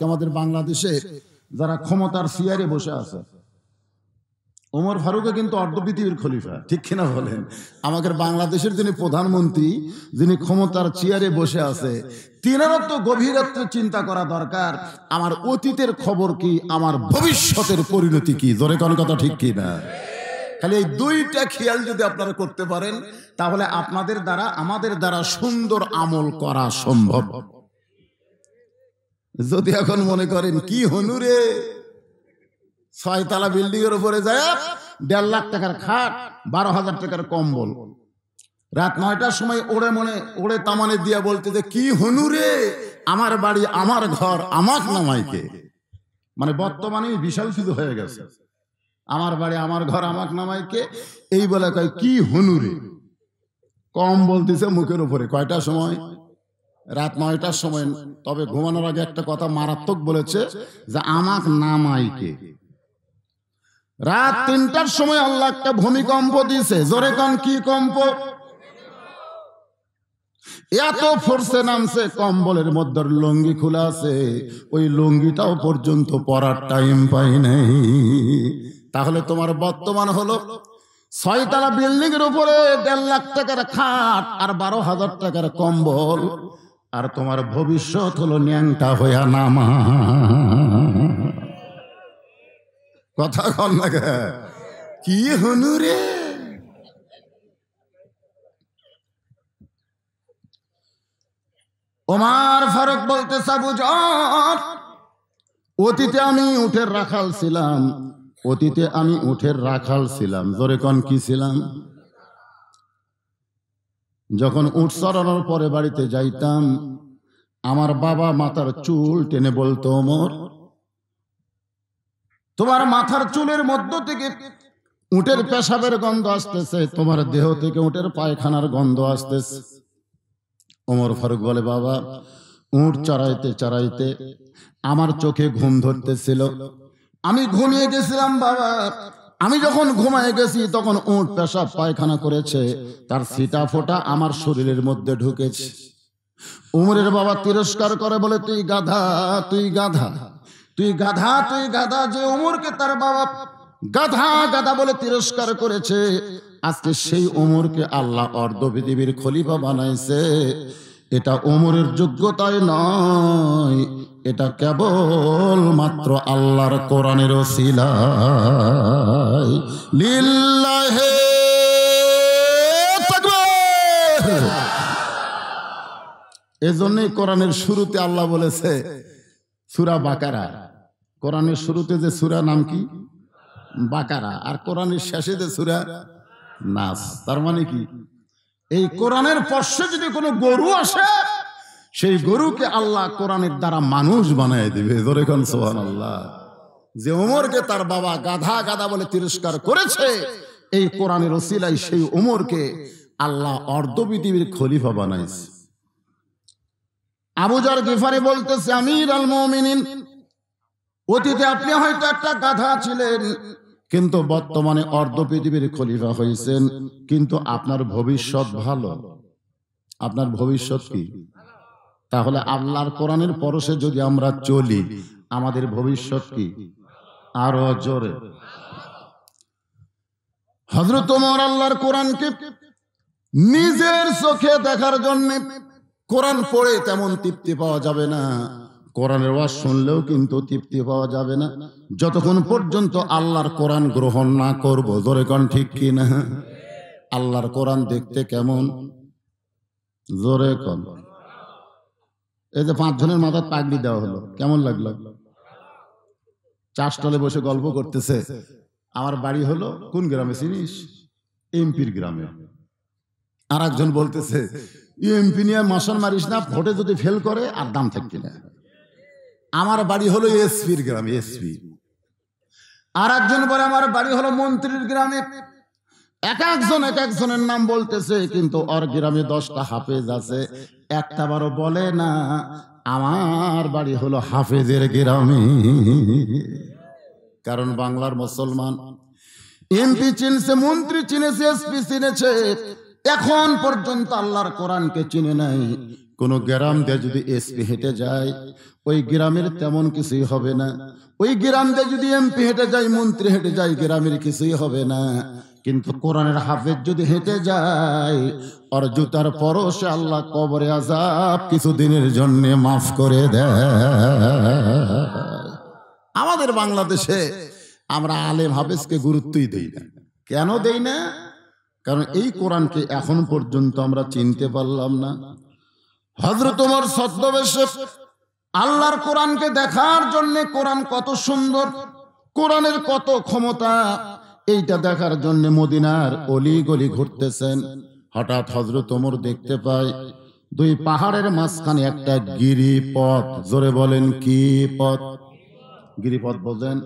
আমাদের বাংলাদেশে যারা ক্ষমতার চেয়ারে বসে আছে, ওমর ফারুকও কিন্তু অর্ধ পৃথিবীর খলিফা, ঠিক কিনা বলেন? আমাদের বাংলাদেশের যিনি প্রধানমন্ত্রী, যিনি ক্ষমতার চেয়ারে বসে আছে, তিনারও তো গভীরত্ব চিন্তা করা দরকার। আমার অতীতের খবর কি, আমার ভবিষ্যতের পরিণতি কি? জোরে কোন কথা ঠিক কি না? খালি এই দুইটা খেয়াল যদি আপনারা করতে পারেন, তাহলে আপনাদের দ্বারা আমাদের দ্বারা সুন্দর আমল করা সম্ভব। যদি এখন মনে করেন কি হনুরে, 6 তলা বিল্ডিং এর উপরে যায় 1.5 লাখ টাকার খাট, 12,000 টাকার কম্বল, রাত 9টার সময় ওড়ে তামানে দিয়া বলতে যে কি হনুরে, আমার বাড়ি আমার ঘর আমাক নামাইকে। মানে বর্তমানে বিশাল কিছু হয়ে গেছে, আমার বাড়ি আমার ঘর আমাক নামাইকে, এই বলে কয় কি হনুরে। কম বলতেছে মুখের উপরে। কয়টার সময়? রাত 9টার সময়। তবে ঘুমানোর আগে একটা কথা মারাত্মক বলেছে যে আমাক নামাইকে। রাত 3টার সময় আল্লাহ একটা ভূমিকম্প দিয়েছে। জোরে কোন কি কম্প? এত ফোর্সে নামছে, কম্বলের মধ্যে লুঙ্গি খোলা আছে, ওই লুঙ্গিটাও পর্যন্ত পরার টাইম পাই নাই। তাহলে তোমার বর্তমান হলো 6 তলা বিল্ডিং এর উপরে 1.5 লাখ টাকার খাট আর 12,000 টাকার কম্বল, আর তোমার ভবিষ্যৎ হলো ন্যাংটা হইয়া নামা। কথা কন না কি হনুরে। ওমর ফারুক বলতেছে, আবু জার, অতীতে আমি উটের রাখাল ছিলাম, অতীতে আমি উটের রাখাল ছিলাম। জোরে কোন কি ছিলাম? যখন উট চড়ানোর পরে বাড়িতে যাইতাম, আমার বাবা মাথার চুল টেনে বলতো, ওমর, তোমার মাথার চুলের মধ্য থেকে উটের পেশাবের গন্ধ আসতেছে, তোমার দেহ থেকে উটের পায়খানার গন্ধ আসতেছে। ওমর ফারুক বলে, বাবা, উট চড়াইতে চড়াইতে আমার চোখে ঘুম ধরতেছিল, আমি ঘুমিয়ে গেছিলাম বাবা। আমি যখন ঘুমায় গেছি তখন উট পেশাব পায়খানা করেছে, তার ছিটা ফোঁটা আমার শরীরের মধ্যে ঢুকেছে। উমরের বাবা তিরস্কার করে বলে, তুই গাধা, তুই গাধা, তুই গাধা, তুই গাধা। যে উমরকে তার বাবা গাধা গাধা বলে তিরস্কার করেছে, আজকে সেই উমরকে আল্লাহ অর্ধ পৃথিবীর খলিফা বানাইছে। এটা উমরের যোগ্যতায় নয়, এটা কেবল মাত্র আল্লাহর কোরআনের ওসিলায়। লিল্লাহে তাকবীর। এজন্যই কোরআনের শুরুতে আল্লাহ বলেছে সূরা বাকারা। কোরআনের শুরুতে যে সূরা নাম কি? বাকারা। আর কোরআনের শেষে যে সূরা নাস। তার মানে কি? এই কোরআনের পাশে যদি কোনো গরু আসে, সেই গরুকে আল্লাহ কোরআনের দ্বারা মানুষ বানায় দিবে। জোরে কোন সুবহানাল্লাহ। যে ওমরকে তার বাবা গাধা গাধা বলে তিরস্কার করেছে, এই কোরআনের ওসিলায় সেই ওমরকে আল্লাহ অর্ধ পৃথিবীর খলিফা বানাইছে। আবু যর গিফারি বলতেছে, আমির আল মুমিনিন, অতীতে আপনি হয়তো একটা গাধা ছিলেন, কিন্তু বর্তমানে অর্ধ পৃথিবীর খলিফা হয়েছেন, কিন্তু আপনার ভবিষ্যৎ ভালো। আপনার ভবিষ্যৎ কি? তাহলে আল্লাহর কোরআনের পরশে যদি আমরা চলি, আমাদের ভবিষ্যৎ কি? আরো জোরে। হযরত ওমর আল্লাহর কোরআনকে নিজের চোখে দেখার জন্য, কোরআন পড়ে তেমন তৃপ্তি পাওয়া যাবে না, কোরআনের ওয়াজ শুনলেও কিন্তু তৃপ্তি পাওয়া যাবে না, যতক্ষণ পর্যন্ত আল্লাহর কোরআন গ্রহণ না করব। জোরে কোন ঠিক কি না? আল্লাহর কোরআন দেখতে কেমন? জোরে কোন। এই যে 5 জনের মাথায় পাগড়ি দেওয়া হলো, কেমন লাগলো? চাষতলে বসে গল্প করতেছে, আমার বাড়ি হলো কোন গ্রামে চিনিস? এমপির গ্রামে। আর একজন বলতেছে, এমপি নিয়ে মশন মারিস না, ভোটে যদি ফেল করে আর দাম থাকবে না। আমার বাড়ি হলো এসপির গ্রামে, এসপি। আর একজন বলে আমার বাড়ি হলো মন্ত্রীর গ্রামে। এক একজনের নাম বলতেছে, কিন্তু ওর গ্রামে 10টা হাফেজ আছে, একটা বারও বলে না আমার বাড়ি হলো হাফেজের গ্রামে। কারণ বাংলার মুসলমান এমপি চিনছে, মন্ত্রী চিনেছে, এসপি চিনেছে, এখন পর্যন্ত আল্লাহর কোরআনকে চিনে নাই। কোনো গ্রাম দিয়ে যদি এসপি হেঁটে যায়, ওই গ্রামের তেমন কিছুই হবে না। ওই গ্রাম দিয়ে যদি এমপি হেঁটে যায়, মন্ত্রী হেঁটে যায়, গ্রামের কিছুই হবে না। কিন্তু কোরআনের হাফেজ যদি হেঁটে যায়, আর জুতার পরশে আল্লাহ কবরে আযাব কিছুদিনের জন্য মাফ করে দেয়। আমাদের বাংলাদেশে আমরা আলেম হাফেজকে গুরুত্বই দেই না। কেন দেই না? কারণ এই কোরআনকে এখন পর্যন্ত আমরা চিনতে পারলাম না। হযরত ওমর ছদ্মবেশে আল্লাহর কোরআনকে দেখার জন্য, কোরআন কত সুন্দর, কোরআনের কত ক্ষমতা, এইটা দেখার জন্য মদিনার অলি গলি ঘুরতেছেন। হঠাৎ হযরত ওমর দেখতে পায় দুই পাহাড়ের মাঝখানে একটা গিরিপথ। জোরে বলেন, কি পথ? গিরিপথ বলেন।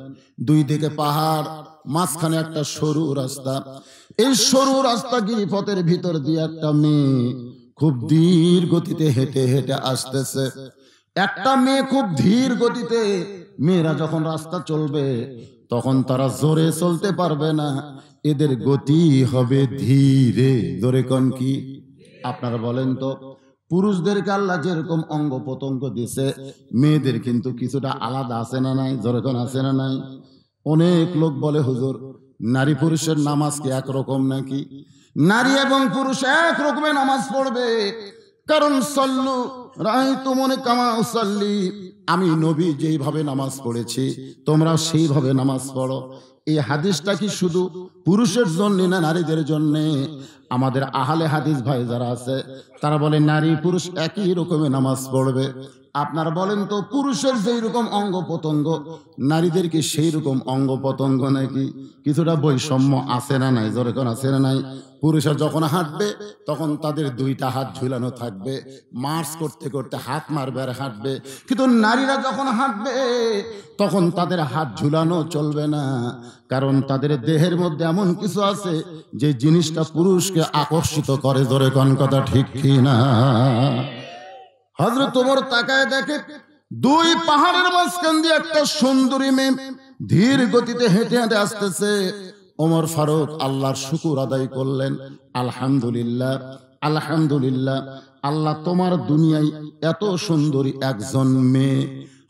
দুই দিকে পাহাড়, মাঝখানে একটা সরু রাস্তা। এই সরু রাস্তা গিরিপথের ভিতর দিয়ে একটা মেয়ে খুব ধীর গতিতে হেঁটে হেঁটে আসতেছে। একটা মেয়ে খুব ধীর গতিতে। মেয়েরা যখন রাস্তা চলবে তখন তারা জোরে চলতে পারবে না, এদের গতি হবে ধীরে। জোরে কোন কি? আপনারা বলেন তো, পুরুষদেরকে আল্লাহ যেরকম অঙ্গ প্রত্যঙ্গ দিছে, মেয়েদের কিন্তু কিছুটা আলাদা আছে না নাই? জোরে কোন আছে না নাই? অনেক লোক বলে, হুজুর নারী পুরুষের নামাজ কি একরকম নাকি? নারী এবং পুরুষ এক রকমের নামাজ পড়বে। কারণ সল্লু রাআইতুমুনি কামা উসাল্লি, আমি নবী যেইভাবে নামাজ পড়েছি তোমরা সেইভাবে নামাজ পড়ো। এই হাদিসটা কি শুধু পুরুষের জন্য না নারীদের জন্য? আমাদের আহলে হাদিস ভাই যারা আছে তারা বলে নারী পুরুষ একই রকমের নামাজ পড়বে। আপনারা বলেন তো, পুরুষের যেই রকম অঙ্গ প্রত্যঙ্গ, নারীদের কি সেই রকম অঙ্গ প্রত্যঙ্গ নাকি? কিছুটা বৈষম্য আছে না নাই? জোরে কোন আছে না নাই? পুরুষরা যখন হাঁটবে তখন তাদের দুইটা হাত ঝুলানো থাকবে, মার্চ করতে করতে হাত মারবে আর হাঁটবে। কিন্তু নারীরা যখন হাঁটবে তখন তাদের হাত ঝুলানো চলবে না, কারণ তাদের দেহের মধ্যে এমন কিছু আছে যে জিনিসটা পুরুষকে আকর্ষিত করে। জোরে কোন কথা ঠিক কি না? হযরত ওমর তাকায় দেখে দুই পাহাড়ের মাঝখান দিয়ে একটা সুন্দরী মেয়ে ধীর গতিতে হেঁটে হেঁটে আসতেছে। ওমর ফারুক আল্লাহর শুকর আদায় করলেন, আলহামদুলিল্লাহ, আলহামদুলিল্লাহ, আল্লাহ তোমার দুনিয়ায় এত সুন্দরী একজন মেয়ে।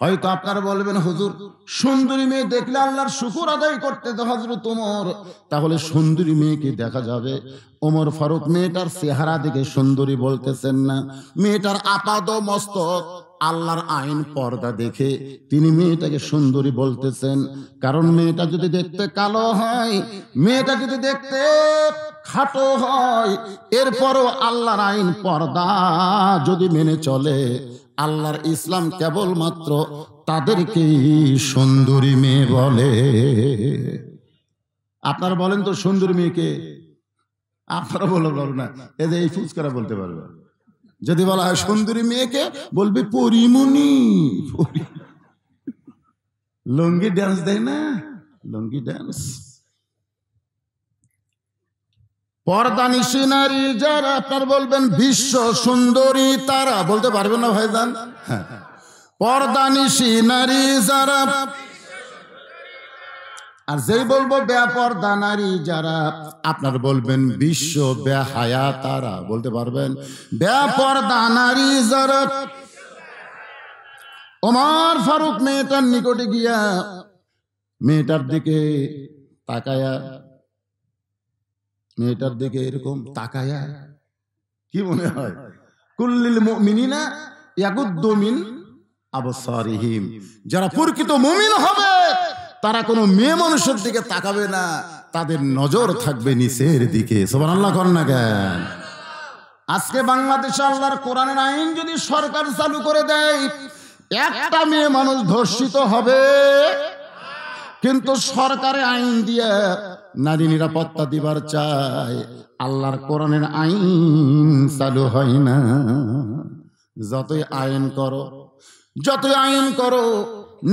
হয়তো আপনারা বলবেন, হুজুর সুন্দরী মেয়ে দেখলে আল্লাহর শুকর আদায় করতে তো হযরত ওমর, তাহলে সুন্দরী মেয়েকে দেখা যাবে? ওমর ফারুক মেয়েটার চেহারা দেখে সুন্দরী বলতেছেন না, মেয়েটার আপাদ মস্তক আল্লাহর আইন পর্দা দেখে তিনি মেয়েটাকে সুন্দরী বলতেছেন। কারণ মেয়েটা যদি দেখতে কালো হয়, মেয়েটা যদি দেখতে খাটো হয়, এরপরও আল্লাহর আইন পর্দা যদি মেনে চলে, আল্লাহর ইসলাম কেবলমাত্র তাদেরকেই সুন্দরী মেয়ে বলে। আপনারা বলেন তো সুন্দরী মেয়েকে? আপনারা বলবেন না, এই যে এই ফুচকারা বলতে পারবে। যদি বলা হয় সুন্দরী মেয়েকে, বলবে পরিমণি। লুঙ্গি ড্যান্স দেয় না, লুঙ্গি ড্যান্স। পর্দানিশী নারী যারা, আপনার বলবেন বিশ্ব সুন্দরী তারা, বলতে পারবেন না ভাইজান? হ্যাঁ, পর্দানিশী নারী যারা। আর যেই বলবো বেপর্দা নারী যারা, আপনার বলবেন বিশ্ব বেহায়া তারা, বলতে পারবেন? বেপর্দা নারী যারা। ওমর ফারুক মেয়েটার নিকটে গিয়া মেয়েটার দিকে তাকায়া, মেয়েটার দিকে এরকম তাকায়া কি মনে হয়? কুল্লিল মুমিনিনা ইয়াগুদ্দু মিন আবসারিহিম, যারা প্রকৃত মুমিন হবে তারা কোনো মেয়ে মানুষের দিকে তাকাবে না, তাদের নজর থাকবে নিচের দিকে। সুবহানাল্লাহ করেন না কেন? আজকে বাংলাদেশে আল্লাহর কোরআনের আইন যদি সরকার চালু করে দেয়, একটা মেয়ে মানুষ ধর্ষিত হবে, কিন্তু সরকারের আইন দিয়ে নারী নিরাপত্তা দিবার চায়, আল্লাহর কোরআনের আইন চালু হয় না। যতই আইন করো, যতই আইন করো,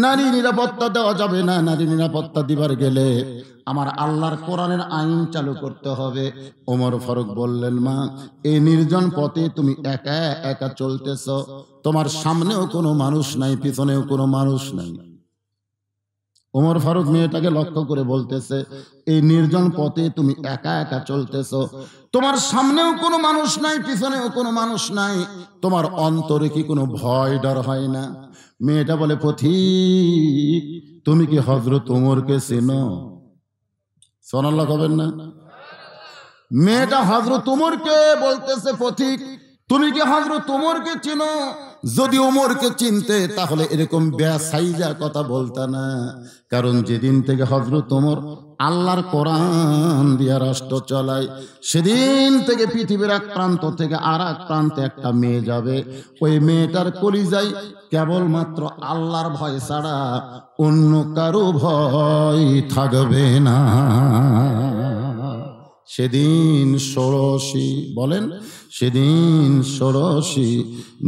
নারী নিরাপত্তা দেওয়া যাবে না। নারী নিরাপত্তা দিবার গেলে আমার আল্লাহর কোরআনের আইন চালু করতে হবে। ওমর ফারুক বললেন, মা এই নির্জন পথে তুমি একা একা চলতেছ, তোমার সামনেও কোনো মানুষ নাই, পিছনেও কোনো মানুষ নাই, ওমর ফারুক মেয়েটাকে লক্ষ্য করে বলতেছে, এই নির্জন পথে তুমি একা একা চলতেছো, তোমার সামনেও কোনো মানুষ নাই, পিছনেও কোনো মানুষ নাই, তোমার অন্তরে কি কোনো ভয় ডর হয় না? মেয়েটা বলে, পথিক তুমি কি হযরত ওমরকে চেনো? সুবহানাল্লাহ কবেন না? মেয়েটা হযরত ওমরকে বলতেছে, পথিক তুমি কি হযরত ওমরকে চিনো? যদি ওমরকে চিনতে তাহলে এরকম বেসাইজা কথা বলতা না। কারণ যেদিন থেকে হযরত ওমর আল্লাহর কোরআন দিয়া রাষ্ট্র চালায়, সেদিন থেকে পৃথিবীর এক প্রান্ত থেকে আর এক প্রান্তে একটা মেয়ে যাবে, ওই মেয়েটার কলিজায় কেবলমাত্র আল্লাহর ভয় ছাড়া অন্য কারো ভয় থাকবে না। সেদিন ষোড়শী, বলেন, সেদিন ষোড়শী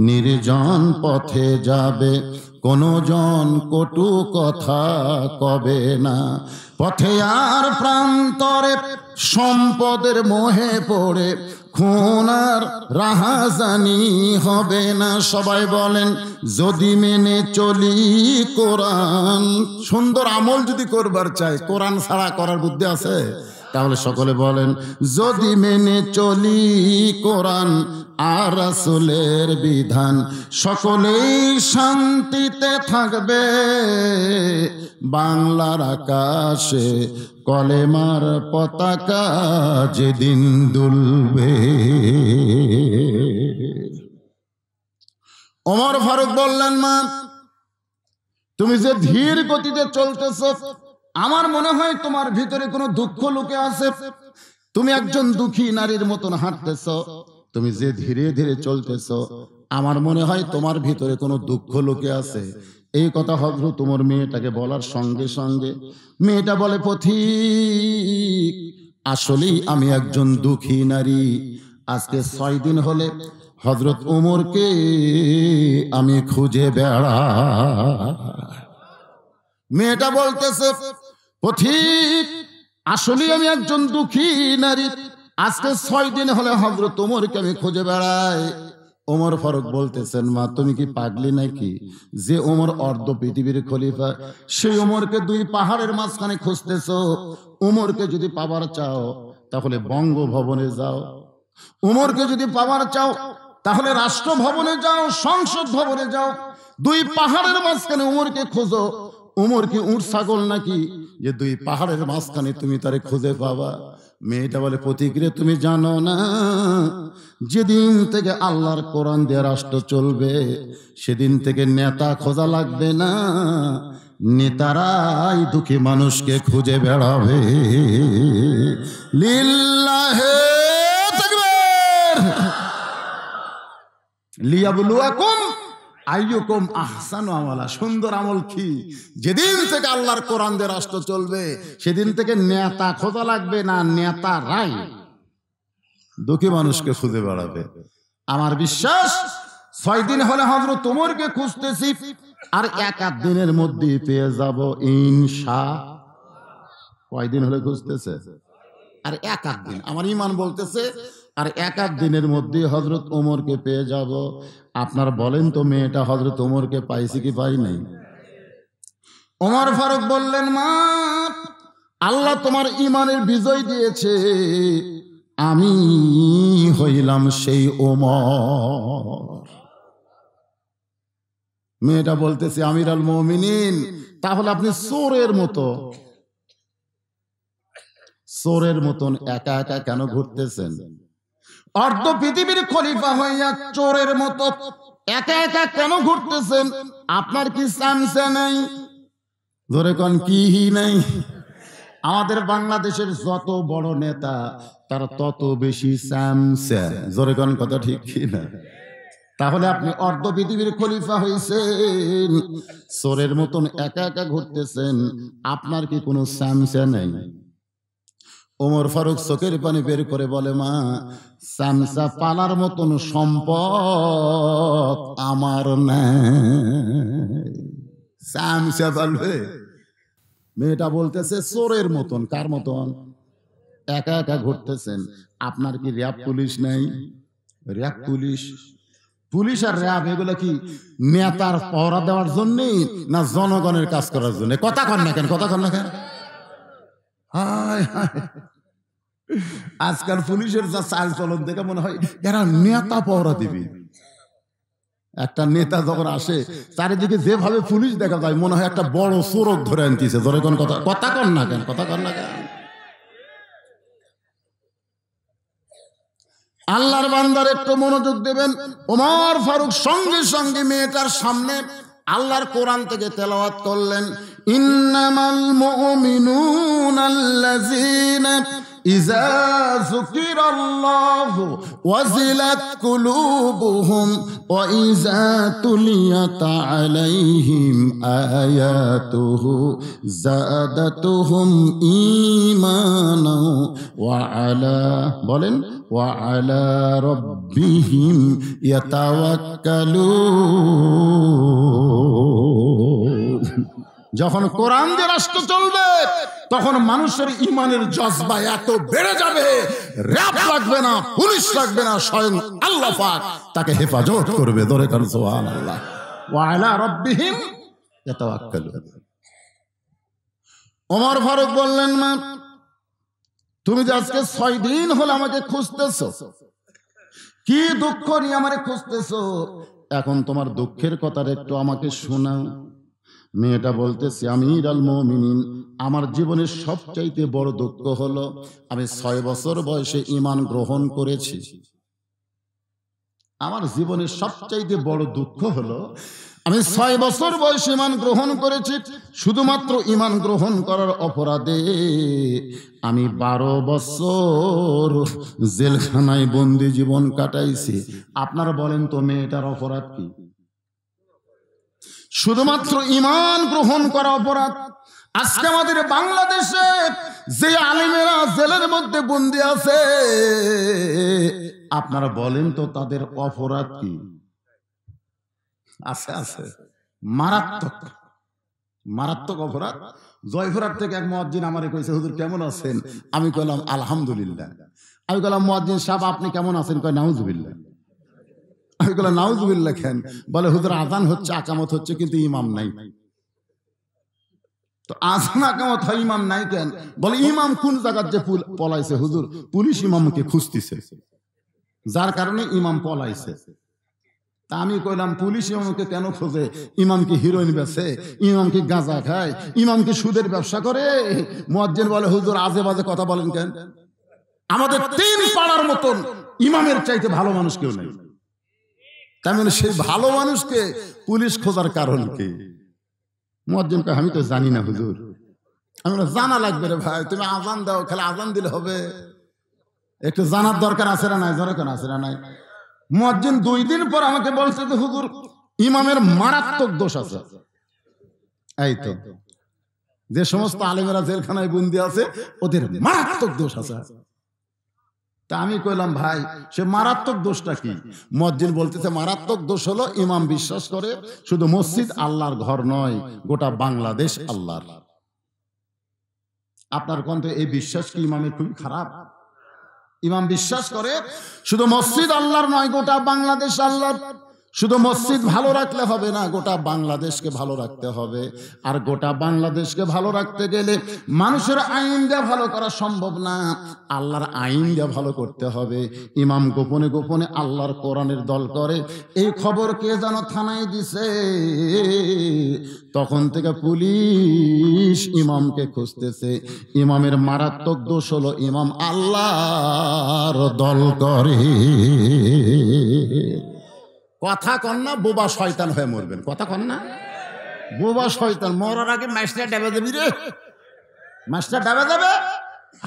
নির্জন পথে যাবে, কোনো জন কটু কথা কবে না। পথে আর প্রান্তরে সম্পদের মোহে পড়ে খুন আর রাহাজানি হবে না। সবাই বলেন, যদি মেনে চলি কোরআন। সুন্দর আমল যদি করবার চাই, কোরআন ছাড়া করার বুদ্ধি আছে? তাহলে সকলে বলেন, যদি মেনে চলি কোরআন আর রাসূলের বিধান, সকলেই শান্তিতে থাকবে, বাংলার আকাশে কলেমার পতাকা যেদিন দুলবে। ওমর ফারুক বললেন, মা তুমি যে ধীর গতিতে চলতেছো, আমার মনে হয় তোমার ভিতরে কোনো দুঃখ লুকে আছে। তুমি একজন দুঃখী নারীর মতন হাঁটতেছো, তুমি যে ধীরে ধীরে চলতেছো, আমার মনে হয় তোমার ভিতরে কোনো দুঃখ লুকে আছে। এই কথা হযরত ওমর মেয়েটাকে বলার সঙ্গে সঙ্গে মেয়েটা বলে, পথিক আসলেই আমি একজন দুঃখী নারী। আজকে 6 দিন হলে হযরত ওমরকে আমি খুঁজে বেড়াই। মেয়েটা বলতেছে, পথিক আসলেই আমি একজন দুঃখী নারী, আজকে 6 দিন হলে হযরত ওমরকে আমি খুঁজে বেড়াই। ওমর ফারুক বলতেছেন, মা তুমি কি পাগলি নাকি? যে ওমর অর্ধ পৃথিবীর খলিফা, সেই ওমরকে 2 পাহাড়ের মাঝখানে খুঁজতেছো। ওমরকে যদি পাবার চাও তাহলে বঙ্গভবনে যাও, ওমরকে যদি পাবার চাও তাহলে রাষ্ট্রভবনে যাও, সংসদ ভবনে যাও। 2 পাহাড়ের মাঝখানে ওমরকে খোঁজো। ওমর কি উট ছাগল নাকি যে 2 পাহাড়ের মাঝখানে তুমি তারে খুঁজে পাবা? মেয়েটা বলে, পথিকরে তুমি জানো না, যেদিন থেকে আল্লাহর কোরআন দিয়ে রাষ্ট্র চলবে, সেদিন থেকে নেতা খোঁজা লাগবে না, নেতারাই দুঃখী মানুষকে খুঁজে বেড়াবে। লিল্লাহে তাকবীর। লিয়াবলুয়াকুম আইয়ুকুম আহসানু আমালা। সুন্দর আমল কি? যেদিন থেকে আল্লাহর কোরআন দিয়ে রাষ্ট্র চলবে, সেদিন থেকে নেতা খোঁজা লাগবে না, নেতারাই দুঃখী মানুষকে খুঁজে বেড়াবে। আমার বিশ্বাস 6 দিন হলে হযরত ওমরকে খুঁজতেছি, আর 1 দিনের মধ্যে পেয়ে যাব ইনশাআল্লাহ। কয় দিন হলে খুঁজতেছে? আর 1 দিন। আমার ঈমান বলতেছে আর 1 দিনের মধ্যে হযরত ওমরকে পেয়ে যাব। আপনার বলেন তো, মেয়েটা হযরত ওমরকে পাইছে কি পাই নাই? ওমর ফারুক বললেন, মা আল্লাহ তোমার ঈমানের বিজয় দিয়েছে, আমি হইলাম সেই ওমর। মেয়েটা বলতেছে, আমিরুল মুমিনিন, তাহলে আপনি চোরের মতন একা একা কেন ঘুরতেছেন? অর্ধ পৃথিবীর খলিফা হইয়া চোরের মতো একা একা কেন ঘুরতেছেন? আপনার কি চামচা নাই? ধরে কোন কি নাই? আমাদের বাংলাদেশের যত বড় নেতা তারা তত বেশি চামচা। জোরে কোন কথা ঠিক কি না? তাহলে আপনি অর্ধ পৃথিবীর খলিফা হইছেন, চোরের মতন একা একা ঘুরতেছেন, আপনার কি কোনো চামচা নাই? ওমর ফারুক চোখের পানি বের করে বলে, মা চামচা পালার মতন সম্পদ আমার নাই। চামচা পালবে? মেয়েটা বলতেছে, চোরের মতন। কার মতন? একা একা ঘুরতেছেন। আপনার কি র্যাব পুলিশ নাই? র্যাব পুলিশ পুলিশ আর র্যাব এগুলো কি নেতার পহরা দেওয়ার জন্য না জনগণের কাজ করার জন্য? কথা কন না কেন, কথা কন না কেন? হায় হায়, আজকাল পুলিশের যা চাল চলন দেখে মনে হয় এরা নেতা পহরা দিবি। একটা নেতা যখন আসে চারিদিকে যেভাবে পুলিশ দেখা যায় মনে হয় একটা বড় চোরক ধরে আনতেছে। ধরে কোন কথা, কথা কন না কেন, কথা কন না কেন? আল্লাহর বান্দার একটু মনোযোগ দেবেন। ওমর ফারুক সঙ্গে সঙ্গে মেয়েটার সামনে আল্লাহর কোরআন থেকে তেলাওয়াত করলেন, ইন্নামাল মুমিনুনাল্লাযীনা ইযা যুকিরাল্লাহু ওয়াজিলাত কুলুবুহুম ওয়া ইযা তুলিয়াত আলাইহিম আয়াতুহু যাদাতুহুম ঈমানা ওয়া আলা, বলেন, ওয়া আলা রাব্বিহিম ইয়াতাওয়াক্কালুন। যখন কোরআন দিয়ে রাষ্ট্র চলবে তখন মানুষের ইমানের জজবা এত বেড়ে যাবে, র‍্যাব লাগবে না, পুলিশ লাগবে না, স্বয়ং আল্লাহ পাক তাকে হেফাজত করবে। ধরে কান সুবহানাল্লাহ। ওয়া আলা রাব্বিহিম ইয়াতাওয়াক্কালুন। ওমর ফারুক বললেন, মা তুমি যে আজকে 6 দিন হলো আমাকে খুঁজতেছো, কি দুঃখ নিয়ে আমারে খুঁজতেছো? এখন তোমার দুঃখের কথাটা একটু আমাকে শোনাও। মেয়েটা বলতেছে, আমিরুল মুমিনিন, আমার জীবনের সবচাইতে বড় দুঃখ হলো আমি 6 বছর বয়সে ঈমান গ্রহণ করেছি। আমার জীবনের সবচাইতে বড় দুঃখ হলো আমি 6 বছর বয়সে ঈমান গ্রহণ করেছি। শুধুমাত্র ঈমান গ্রহণ করার অপরাধে আমি 12 বছর জেলখানায় বন্দি জীবন কাটাইছি। আপনারা বলেন তো মেয়েটার অপরাধ কি? শুধুমাত্র ঈমান গ্রহণ করা অপরাধ। আজকে আমাদের বাংলাদেশে যে আলেমেরা জেলের মধ্যে বন্দী আছে, আপনারা বলেন তো তাদের অপরাধ কি? আছে, আছে, মারাত্মক মারাত্মক অপরাধ। জয়পুরহাট থেকে এক মুয়াজ্জিন আমারে কইছে, হুজুর কেমন আছেন? আমি কইলাম আলহামদুলিল্লাহ। আমি কইলাম, মুয়াজ্জিন সাহেব আপনি কেমন আছেন? কয় নাউজুবিল্লাহ। আমি বললাম নাউজুবিল্লাহ কেন? বলে হুজুর আযান হচ্ছে, আকামত হচ্ছে, কিন্তু ইমাম নাই। তো আযান আকামত হয়, ইমাম নাই কেন? বলে ইমাম কোন জায়গার যে পলাইছে হুজুর, পুলিশ ইমামকে খুঁজতেছে, যার কারণে ইমাম পলাইছে। তা আমি কইলাম পুলিশ ইমামকে কেন খোঁজে? ইমাম কি হিরোইন বেচে? ইমাম কি গাঁজা খায়? ইমাম কি সুদের ব্যবসা করে? মুয়াজ্জিন বলে হুজুর আজে বাজে কথা বলেন কেন? আমাদের 3 পাড়ার মতন ইমামের চাইতে ভালো মানুষ কেউ নেই। তার মানে সেই ভালো মানুষকে পুলিশ খোঁজার কারণ কি? মুয়াজ্জিন কয়, আমি তো জানি না হুজুর। আমি বললাম জানা লাগবে রে ভাই, তুমি আযান দাও, খালি আযান দিলে হবে? একটু জানার দরকার আছে না নাই? দরকার আছে না নাই? মুয়াজ্জিন 2 দিন পর আমাকে বলছে যে হুজুর ইমামের মারাত্মক দোষ আছে। এই তো যে সমস্ত আলেমেরা জেলখানায় বন্দী আছে ওদের মারাত্মক দোষ আছে। তা আমি কইলাম ভাই সে মারাত্মক দোষটা কি? মুয়াজ্জিন বলতেছে মারাত্মক দোষ হলো ইমাম বিশ্বাস করে শুধু মসজিদ আল্লাহর ঘর নয়, গোটা বাংলাদেশ আল্লাহর। আপনার কণ্ঠে এই বিশ্বাস কি ইমামের খুবই খারাপ? ইমাম বিশ্বাস করে শুধু মসজিদ আল্লাহর নয়, গোটা বাংলাদেশ আল্লাহর। শুধু মসজিদ ভালো রাখলে হবে না, গোটা বাংলাদেশকে ভালো রাখতে হবে। আর গোটা বাংলাদেশকে ভালো রাখতে গেলে মানুষের আইন দিয়ে ভালো করা সম্ভব না, আল্লাহর আইন দিয়ে ভালো করতে হবে। ইমাম গোপনে গোপনে আল্লাহর কোরআনের দল করে, এই খবর কে যেন থানায় দিছে। তখন থেকে পুলিশ ইমামকে খুঁজতেছে। ইমামের মারাত্মক দোষ হলো ইমাম আল্লাহর দল করে। কথা কন না, বোবা শয়তান হয়ে মরবেন। কথা কন না, বোবা শয়তান। মরার আগে মাছটা ডাবে দেবি রে, মাছটা ডাবে দেবে,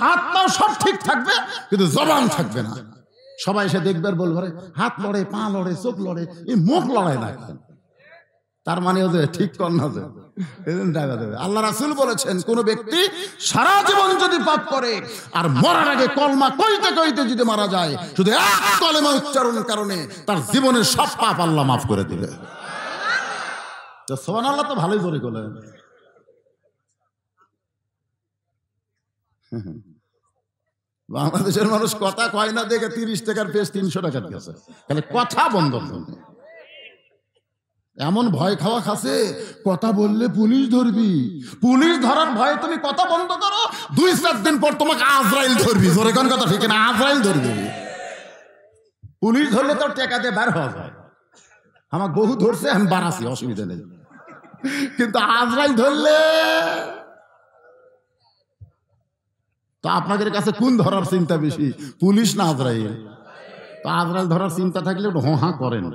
হাত পাও সব ঠিক থাকবে, কিন্তু জবান থাকবে না। সবাই এসে দেখবে আর বলবে হাত লড়ে, পা লড়ে, চোখ লড়ে, এই মুখ লড়ায় না। তার মানে ওদের ঠিক কর না যে ডাবে দেবে। আল্লাহ রাসূল বলেছেন কোন ব্যক্তি সারা জীবন যদি পাপ করে আর মরার আগে কলমা কইতে কইতে যদি মারা যায়, শুধু এক কলেমা উচ্চারণের কারণে তার জীবনের সব পাপ আল্লাহ মাফ করে দিবে। তো সুবহানাল্লাহ তো ভালোই জোরে বলে। বাংলাদেশের মানুষ কথা কয় না দেখে 30 টাকার পেজ 300 টাকা দিয়েছে, তাহলে কথা বন্ধ। এমন ভয় খাওয়া খাসে, কথা বললে পুলিশ ধরবি, পুলিশ ধরার ভয়ে তুমি কথা বন্ধ করো, 2-4 দিন পর তোমাকে আজরাইল ধরবি। জোরে কোন কথা ঠিক না? আজরাইল ধরবি। পুলিশ ধরলে তো টেকা দিয়ে বের হওয়া যায়, আমার বহু ধরছে, আমি বাড়াছি, অসুবিধা নেই। কিন্তু আজরাইল ধরলে তো আপনাদের কাছে কোন ধরার চিন্তা বেশি, পুলিশ না আজরাইল? তো আজরাইল ধরার চিন্তা থাকলে একটু হা করেন।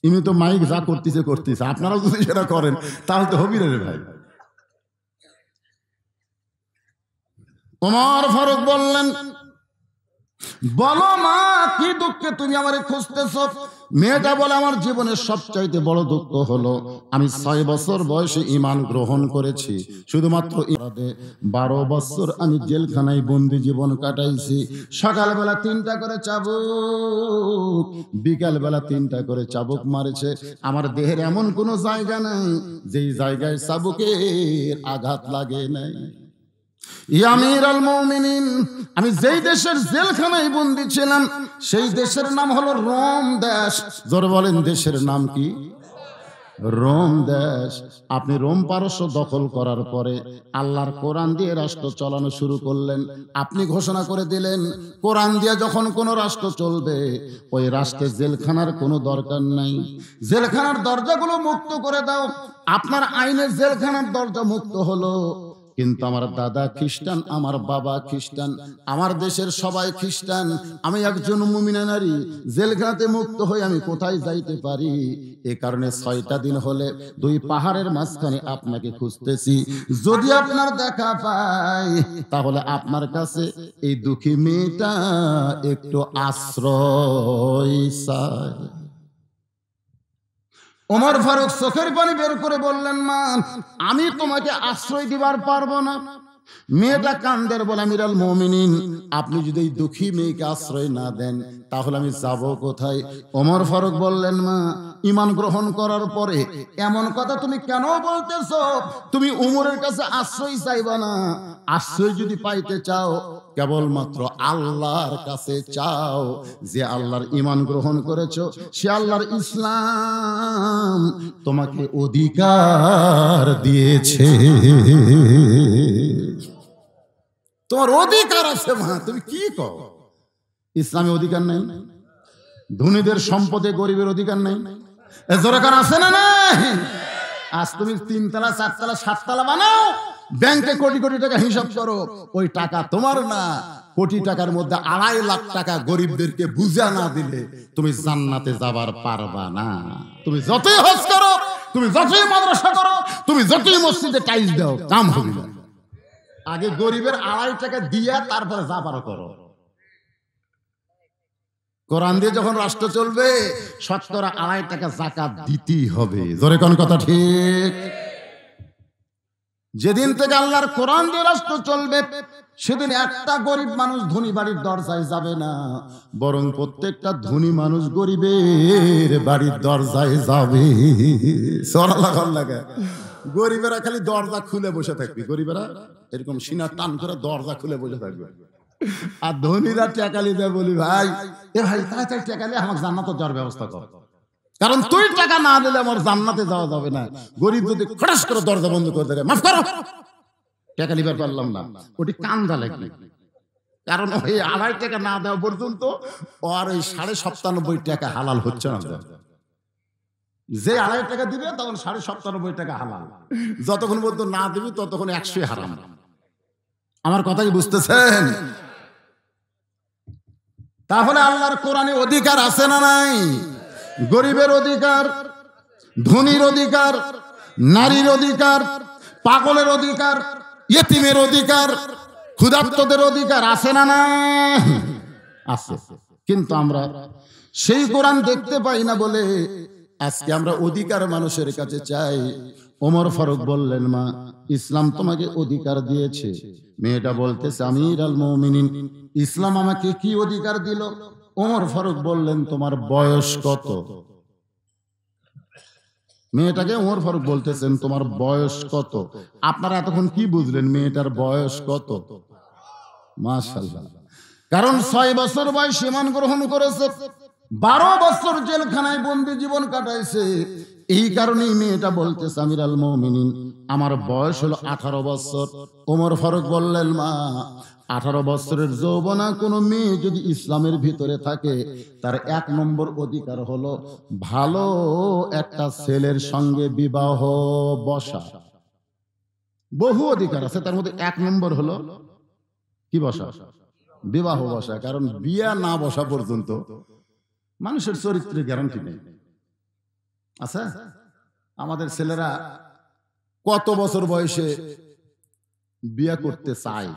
ইনি তো মাইক যা করতেছে, আপনারাও যদি সেটা করেন তাহলে তো হবি রে ভাই। ওমর ফারুক বললেন, বলো মা, কি দুঃখে তুমি আমারে খুঁজতেছ? মেয়েটা বলে, আমার জীবনের সবচাইতে বড় দুঃখ হলো আমি 6 বছর বয়সে ঈমান গ্রহণ করেছি। শুধুমাত্র 12 বছর আমি জেলখানায় বন্দি জীবন কাটাইছি। সকালবেলা 3টা করে চাবুক, বিকালবেলা 3টা করে চাবুক মারেছে। আমার দেহের এমন কোনো জায়গা নাই যেই জায়গায় চাবুকের আঘাত লাগে নাই। আমিরুল মুমিনিন, আমি যেই দেশের জেলখানায় বন্দী ছিলাম সেই দেশের নাম হলো রোম দেশ। জোরে বলেন, দেশের নাম কি? রোম দেশ। আপনি রোম পারস্য দখল করার পরে আল্লাহর কোরআন দিয়ে রাষ্ট্র চালানো শুরু করলেন। আপনি ঘোষণা করে দিলেন, কোরআন দিয়ে যখন কোন রাষ্ট্র চলবে ওই রাষ্ট্রে জেলখানার কোনো দরকার নাই, জেলখানার দরজাগুলো মুক্ত করে দাও। আপনার আইনের জেলখানার দরজা মুক্ত হলো, কিন্তু আমার দাদা খ্রিস্টান, আমার বাবা খ্রিস্টান, আমার দেশের সবাই খ্রিস্টান। আমি একজন মুমিনা নারী, জেলখানাতে মুক্ত হয়ে আমি কোথায় যাইতে পারি? এ কারণে 6টা দিন হলে 2 পাহাড়ের মাঝখানে আপনাকে খুঁজতেছি। যদি আপনার দেখা পাই তাহলে আপনার কাছে এই দুঃখী মেয়েটা একটু আশ্রয় চায়। ওমর ফারুক চোখের পানি বের করে বললেন, মা, আমি তোমাকে আশ্রয় দিবার পারবো না। মেয়েটা কান্দের বলে, আমিরুল মুমিনিন, আপনি যদি এই দুঃখী মেয়েকে আশ্রয় না দেন তাহলে আমি যাব কোথায়? ওমর ফারুক বললেন, মা, ঈমান গ্রহণ করার পরে এমন কথা তুমি কেন বলতেছো? তুমি উমরের কাছে আশ্রয় চাইবা না। আশ্রয় যদি পাইতে চাও কেবলমাত্র আল্লাহর কাছে চাও। যে আল্লাহর ঈমান গ্রহণ করেছো সে আল্লাহর ইসলাম তোমাকে অধিকার দিয়েছে। তোমার অধিকার আছে মা, তুমি কি কও? ইসলামে অধিকার নাই? ধনীদের সম্পদে গরিবের অধিকার নাই? জোরাকার আছে না নাই? আজ তুমি 3 তলা 4 তলা 7 তলা বানাও, ব্যাংকে কোটি কোটি টাকা হিসাব করো, ওই টাকা তোমার না। কোটি টাকার মধ্যে 2.5 লাখ টাকা গরিবদেরকে বুঝা না দিলে তুমি জান্নাতে যাবার পারবা না। তুমি যতই হজ করো, তুমি যতই মাদ্রাসা করো, তুমি যতই মসজিদে টাইলস দাও, কাম হবে না। আগে গরিবের 2.5 টাকা দিয়া তারপরে যা পারো করো। কোরআন দিয়ে যখন রাষ্ট্র চলবে 2.5 টাকা যাকাত দিতেই হবে। জোরে কোন কথা ঠিক? যেদিন থেকে আল্লাহর কোরআন দিয়ে রাষ্ট্র চলবে সেদিন একটা গরিব মানুষ ধনী বাড়ির দরজায় যাবে না, বরং প্রত্যেকটা ধনী মানুষ গরিবের বাড়ির দরজায় যাবে। গরিবেরা খালি দরজা খুলে বসে থাকবে, গরিবেরা এরকম সিনা টান করে দরজা খুলে বসে থাকবে। আর ধনীরা টাকালি দেয়, বলি ভাই, এ ভাই তাড়াতাড়ি টাকালে আমাকে জান্নাতে যাওয়ার ব্যবস্থা কর, কারণ তুই টাকা না দিলে আমার জান্নাতে যাওয়া যাবে না। গরিব যদি খটাস করে দরজা বন্ধ করে দেয়, মাফ করো, টাকা লিবার পারলাম না, ওটি কান্দা লাগবে। কারণ ওই 2.5 টাকা না দেওয়া পর্যন্ত আর ওই 97.5 টাকা হালাল হচ্ছে না। যে 2.5 টাকা দিবে তখন 97.5 টাকা হালাল, যতক্ষণ পর্যন্ত না দিবি ততক্ষণ 100 হারাম। আমার কথা কি বুঝতেছেন? তাহলে আল্লাহর কোরআনে অধিকার আছে না নাই? গরিবের অধিকার, ধনীর অধিকার, নারীর অধিকার, পাগলের অধিকার, ইয়েতিমের অধিকার, ক্ষুধার্তদের অধিকার আছে না নাই? আছে। কিন্তু আমরা সেই কোরআন দেখতে পাই না বলে আজকে আমরা অধিকার মানুষের কাছে চাই। ওমর ফারুক বললেন, মা, ইসলাম তোমাকে অধিকার দিয়েছে। মেয়েটা বলতেছে, আমিরুল মুমিনিন, ইসলাম আমাকে কি অধিকার দিল? ওমর ফারুক বললেন, তোমার বয়স কত? মেয়েটাকে ওমর ফারুক বলতেছেন, তোমার বয়স কত? আপনারা এতক্ষণ কি বুঝলেন মেয়েটার বয়স কত? মাশাআল্লাহ, কারণ 6 বছর বয়স ঈমান গ্রহণ করেছে, 12 বছর জেলখানায় বন্দি জীবন কাটাইছে। এই কারণেই মেয়েটা বলতেছে আমিরুল মুমিনিন আমার বয়স হলো 18 বছর। ওমর ফারুক বললেন মা 18 বছরের যৌবনা কোনো মেয়ে যদি ইসলামের ভিতরে থাকে তার 1 নম্বর অধিকার হলো ভালো একটা ছেলের সঙ্গে বিবাহ বসা। বহু অধিকার আছে, তার মধ্যে 1 নম্বর হলো কি বসা? বিবাহ বসা। কারণ বিয়া না বসা পর্যন্ত মানুষের চরিত্রের গ্যারান্টি নেই। আচ্ছা, আমাদের ছেলেরা কত বছর বয়সে বিয়ে করতে চায়?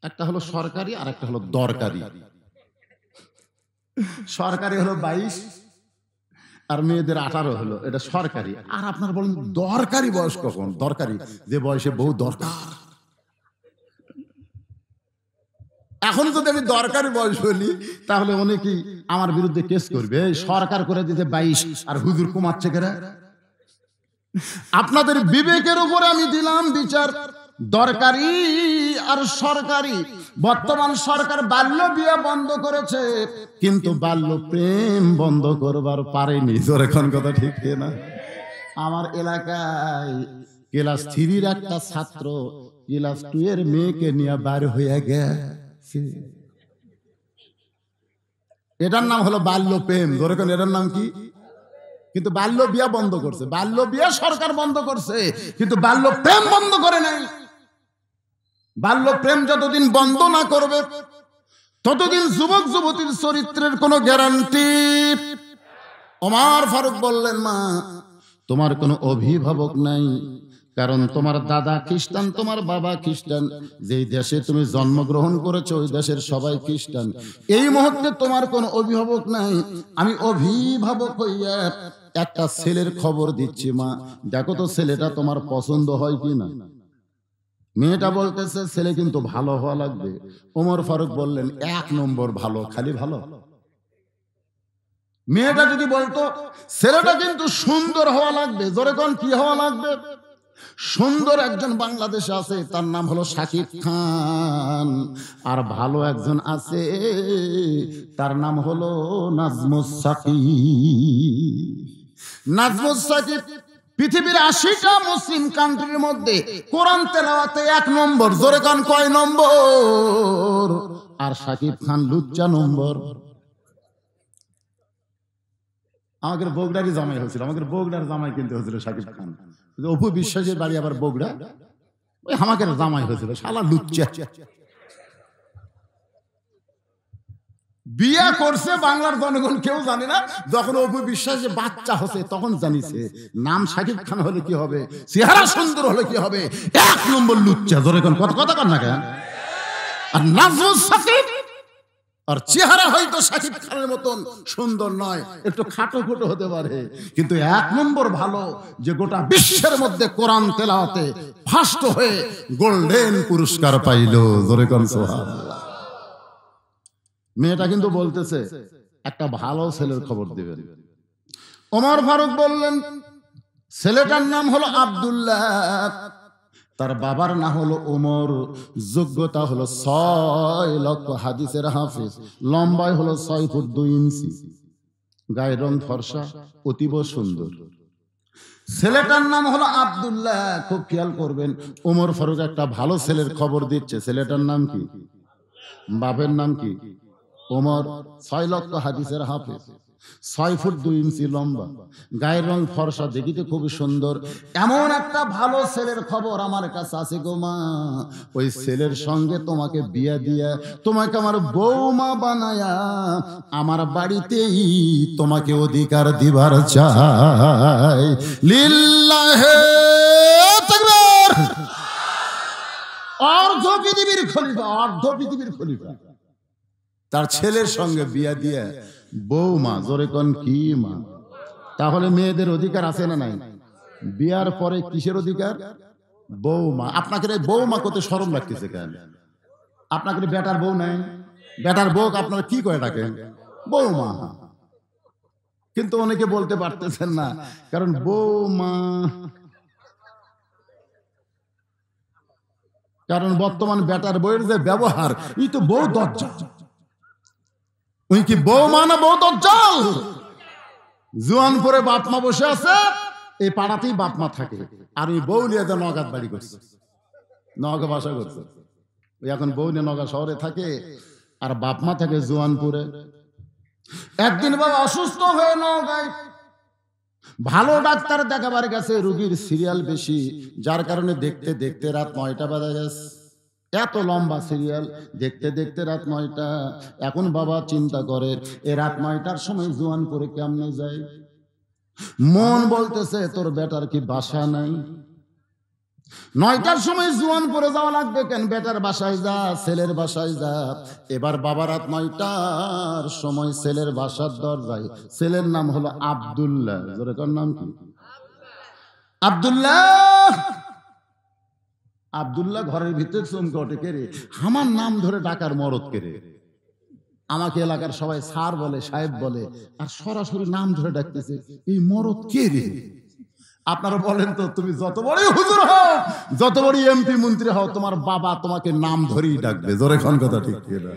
একটা হলো সরকারি আর একটা হলো দরকারি। সরকারি হলো 22 আর মেয়েদের 18 হলো, এটা সরকারি। আর আপনার বলেন দরকারি বয়স কখন? দরকারি যে বয়সে বউ দরকার। এখন যদি আমি দরকারি বয়স বলি তাহলে অনেকেই আমার বিরুদ্ধে কেস করবে, সরকার করে দিতে 22 আর হুজুর কমাচ্ছে কেন? আপনাদের বিবেকের উপরে আমি দিলাম বিচার, দরকারি আর সরকারি। বর্তমান সরকার বাল্য বিয়ে বন্ধ করেছে কিন্তু বাল্য প্রেম বন্ধ করবার পারেনি। এখন কথা ঠিক না? আমার এলাকায় ক্লাস 3 একটা ছাত্র ক্লাস 2 এর মেয়েকে নিয়ে বার হয়ে গেছে। এটার নাম হলো বাল্য প্রেম। ধরেন এটার নাম কি? কিন্তু বাল্য বিয়া বন্ধ করছে। বাল্য বিয়া সরকার বন্ধ করছে কিন্তু বাল্য প্রেম বন্ধ করে নাই। বাল্য প্রেম যতদিন বন্ধ না করবে ততদিন যুবক যুবতীর চরিত্রের কোনো গ্যারান্টি। ওমর ফারুক বললেন মা তোমার কোনো অভিভাবক নাই, কারণ তোমার দাদা খ্রিস্টান, তোমার বাবা খ্রিস্টান, যেই দেশে তুমি জন্মগ্রহণ করেছো ওই দেশের সবাই খ্রিস্টান। এই মুহূর্তে তোমার কোনো অভিভাবক নাই। আমি অভিভাবক হইয়া একটা ছেলের খবর দিচ্ছি মা, দেখো তো ছেলেটা তোমার পছন্দ হয় কি না। মেয়েটা বলতেছে ছেলে কিন্তু ভালো হওয়া লাগবে। ওমর ফারুক বললেন 1 নম্বর ভালো, খালি ভালো। মেয়েটা যদি বলতো ছেলেটা কিন্তু সুন্দর হওয়া লাগবে, জোরে কোন কি হওয়া লাগবে? সুন্দর একজন বাংলাদেশে আছে, তার নাম হলো শাকিব খান। আর ভালো একজন আছে, তার নাম হলো নাজমুস সাকিব। নাজমুস সাকিব পৃথিবীর 80টা মুসলিম কান্ট্রির মধ্যে কোরআন তেলাওয়াতে 1 নম্বর। জোরে কোন কয় নম্বর? আর শাকিব খান লুচ্চা নম্বর। আমাদের বগুড়ারই জামাই হয়েছিল, আমাদের বগুড়ার জামাই কিনতে হয়েছিল শাকিব খান। অপু বিশ্বাসের বাড়ি আবার বগুড়া, ওই আমাকে জামাই হয়েছিল, শালা লুচ্চা। বিয়া করছে বাংলার জনগণ কেউ জানে না। যখন অপু বিশ্বাসে বাচ্চা হচ্ছে তখন জানিছে নাম শাকিব খান হলে কি হবে, চেহারা সুন্দর হলে কি হবে। 1 নম্বর লুচ্চা। ধরে কোন কথা কর না কেন? আর নাজমুস সাকিব আর চেহারা হয়তো শাকিব খানের মতন সুন্দর নয়, একটু খাটো খোটো হতে পারে, কিন্তু 1 নম্বর ভালো, যে গোটা বিশ্বের মধ্যে কোরআন তেলাওয়াতে ফার্স্ট হয়ে গোল্ডেন পুরস্কার পাইল। জোরে কোন সুবহানাল্লাহ। মেয়েটা কিন্তু বলতেছে একটা ভালো ছেলের খবর দিবেন। ওমর ফারুক বললেন ছেলেটার নাম হলো আব্দুল্লাহ, তার বাবার নাম হলো ওমর, যোগ্যতা হলো 6 লক্ষ হাদিসের হাফেজ, লম্বায় হলো 6 ফুট 2 ইঞ্চি, গায়ের রং ফর্সা, অতীব সুন্দর। ছেলেটার নাম হলো আব্দুল্লাহ। খুব খেয়াল করবেন, ওমর ফারুক একটা ভালো ছেলের খবর দিচ্ছে। ছেলেটার নাম কি? বাপের নাম কি? ওমর। 6 লক্ষ হাদিসের হাফেজ, 6 ফুট 2 ইঞ্চি লম্বা, গায়ের রং ফর্সা, দেখিতে খুবই সুন্দর। এমন একটা ভালো ছেলের খবর আমার কাছে আছে গো মা। ওই ছেলের সঙ্গে তোমাকে বিয়া দিয়া তোমাকে আমার বৌমা বানায়া আমার বাড়িতেই তোমাকে অধিকার দিবার চাই। লিল্লাহে তাকবীর। অর্ধ পৃথিবীর খলিফা, অর্ধ পৃথিবীর খলিফা তার ছেলের সঙ্গে বিয়া দিয়ে বৌমা। জোরে কোন কি মা? তাহলে মেয়েদের অধিকার আছে না নাই? বিয়ার পরে কিসের অধিকার? বৌমা। আপনাকে বৌমা কত শরম লাগতেছে কেন? আপনাকে বেটার বউ নাই? বেটার বউ আপনারা কি করে ডাকেন? বৌমা। কিন্তু অনেকে বলতে পারতেছেন না, কারণ বৌমা, কারণ বর্তমান বেটার বউয়ের যে ব্যবহার, এই তো বউ দরজা। উই কি বউ মানে বউ দজ্জাল। জুয়ানপুরে বাপ মা বসে আছে, এই পাড়াতেই বাপ মা থাকে, আর ওই বউ নিয়ে যা নগাদ বাড়ি করছে, নগা বাসা করছে। ওই এখন বউ নিয়ে নগা শহরে থাকে, আর বাপ মা থাকে জুয়ানপুরে। একদিন বাবা অসুস্থ হয়ে নগায়, ভালো ডাক্তার দেখাবার গেছে, রুগীর সিরিয়াল বেশি, যার কারণে দেখতে দেখতে রাত 9টা বাজে গেছে। এত লম্বা সিরিয়াল, দেখতে দেখতে রাত 9টা। এখন বাবা চিন্তা করে, এ রাত 9টার সময় জুয়ানপুরে কেমনে যায়। মন বলতেছে তোর বেটার কি বাসা নাই, 9টার সময় জুয়ানপুরে যাওয়া লাগবে কেন, বেটার বাসায় যা, ছেলের বাসায় যা। এবার বাবা রাত 9টার সময় ছেলের বাসার দরজায়, ছেলের নাম হলো আব্দুল্লাহ, তোর নাম কি? আব্দুল্লাহ। আব্দুল্লাহ ঘরের ভিতরে চমকে ওঠে, কে রে, আমার নাম ধরে ডাকার মরদ কে রে। আমাকে এলাকার সবাই স্যার বলে, সাহেব বলে, আর সরাসরি নাম ধরে ডাকতেছে, এই মরদ কে রে। আপনারা বলেন তো, তুমি যত বড়ই হুজুর হও, যত বড় এমপি মন্ত্রী হও, তোমার বাবা তোমাকে নাম ধরেই ডাকবে। জোরে কোন কথা ঠিক কিনা?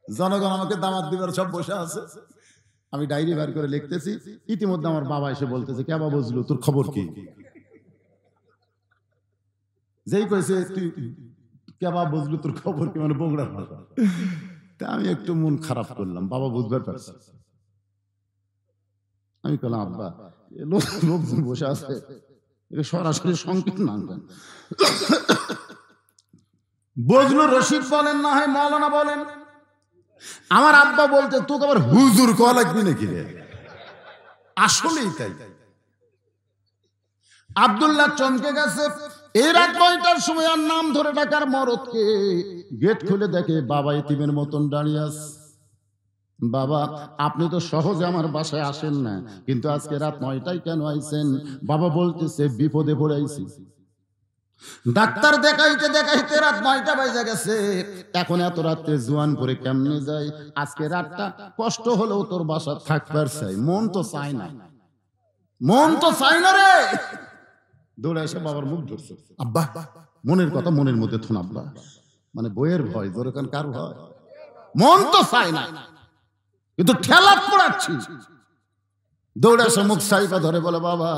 জনগণ আমাকে দামাত দিবার সব বসে আছে, আমি ডায়েরি বের করে লিখতেছি। ইতিমধ্যে আমার বাবা এসে বলতেছে, কে বাবা বুঝলো, তোর খবর কি? যেই কইছে তুই কে বাবা বুঝলো তোর খবর কি, মানে বগুড়ার ভাষা। তা আমি একটু মন খারাপ করলাম, বাবা বুঝবার পারছে। আমি বললাম, আব্বা লোকজন বসে আছে, সরাসরি সংকেত নাম দেন। বজলু রশিদ বলেন, না হয় মাওলানা বলেন। আমার আব্বা বলতে, তোকে আবার হুজুর কওয়া লাগবে নাকি রে? আসলেই তাই। আব্দুল্লাহ চমকে গেছে, এই রাত 9টার সময় আর নাম ধরে ডাকার মরদকে। গেট খুলে দেখে বাবা ইতিমের মতন দাঁড়িয়ে আছে। বাবা, আপনি তো সহজে আমার বাসায় আসেন না, কিন্তু আজকে রাত 9টায় কেন আইছেন? বাবা বলতেছে, বিপদে পড়ে আইছি। ডাক্তার দেখাইতে দেখাইতে রাত 9টা বাজে গেছে, এখন এত রাত্রে জুয়ানপুরে কেমনে যায়? আজকে রাতটা কষ্ট হলেও তোর বাসা থাকবার চাই, মন তো চায় না, মন তো চায় না রে। দৌড়ে এসে বাবার মুখ ধরছে, আব্বা মনের কথা মনের মধ্যে থুন আব্বা, মানে বইয়ের ভয়, জোরে কান কার ভয়? মন তো চায় না, কিন্তু ঠেলা পড়াচ্ছি। দৌড়ে এসে মুখ সাইপা ধরে বলে, বাবা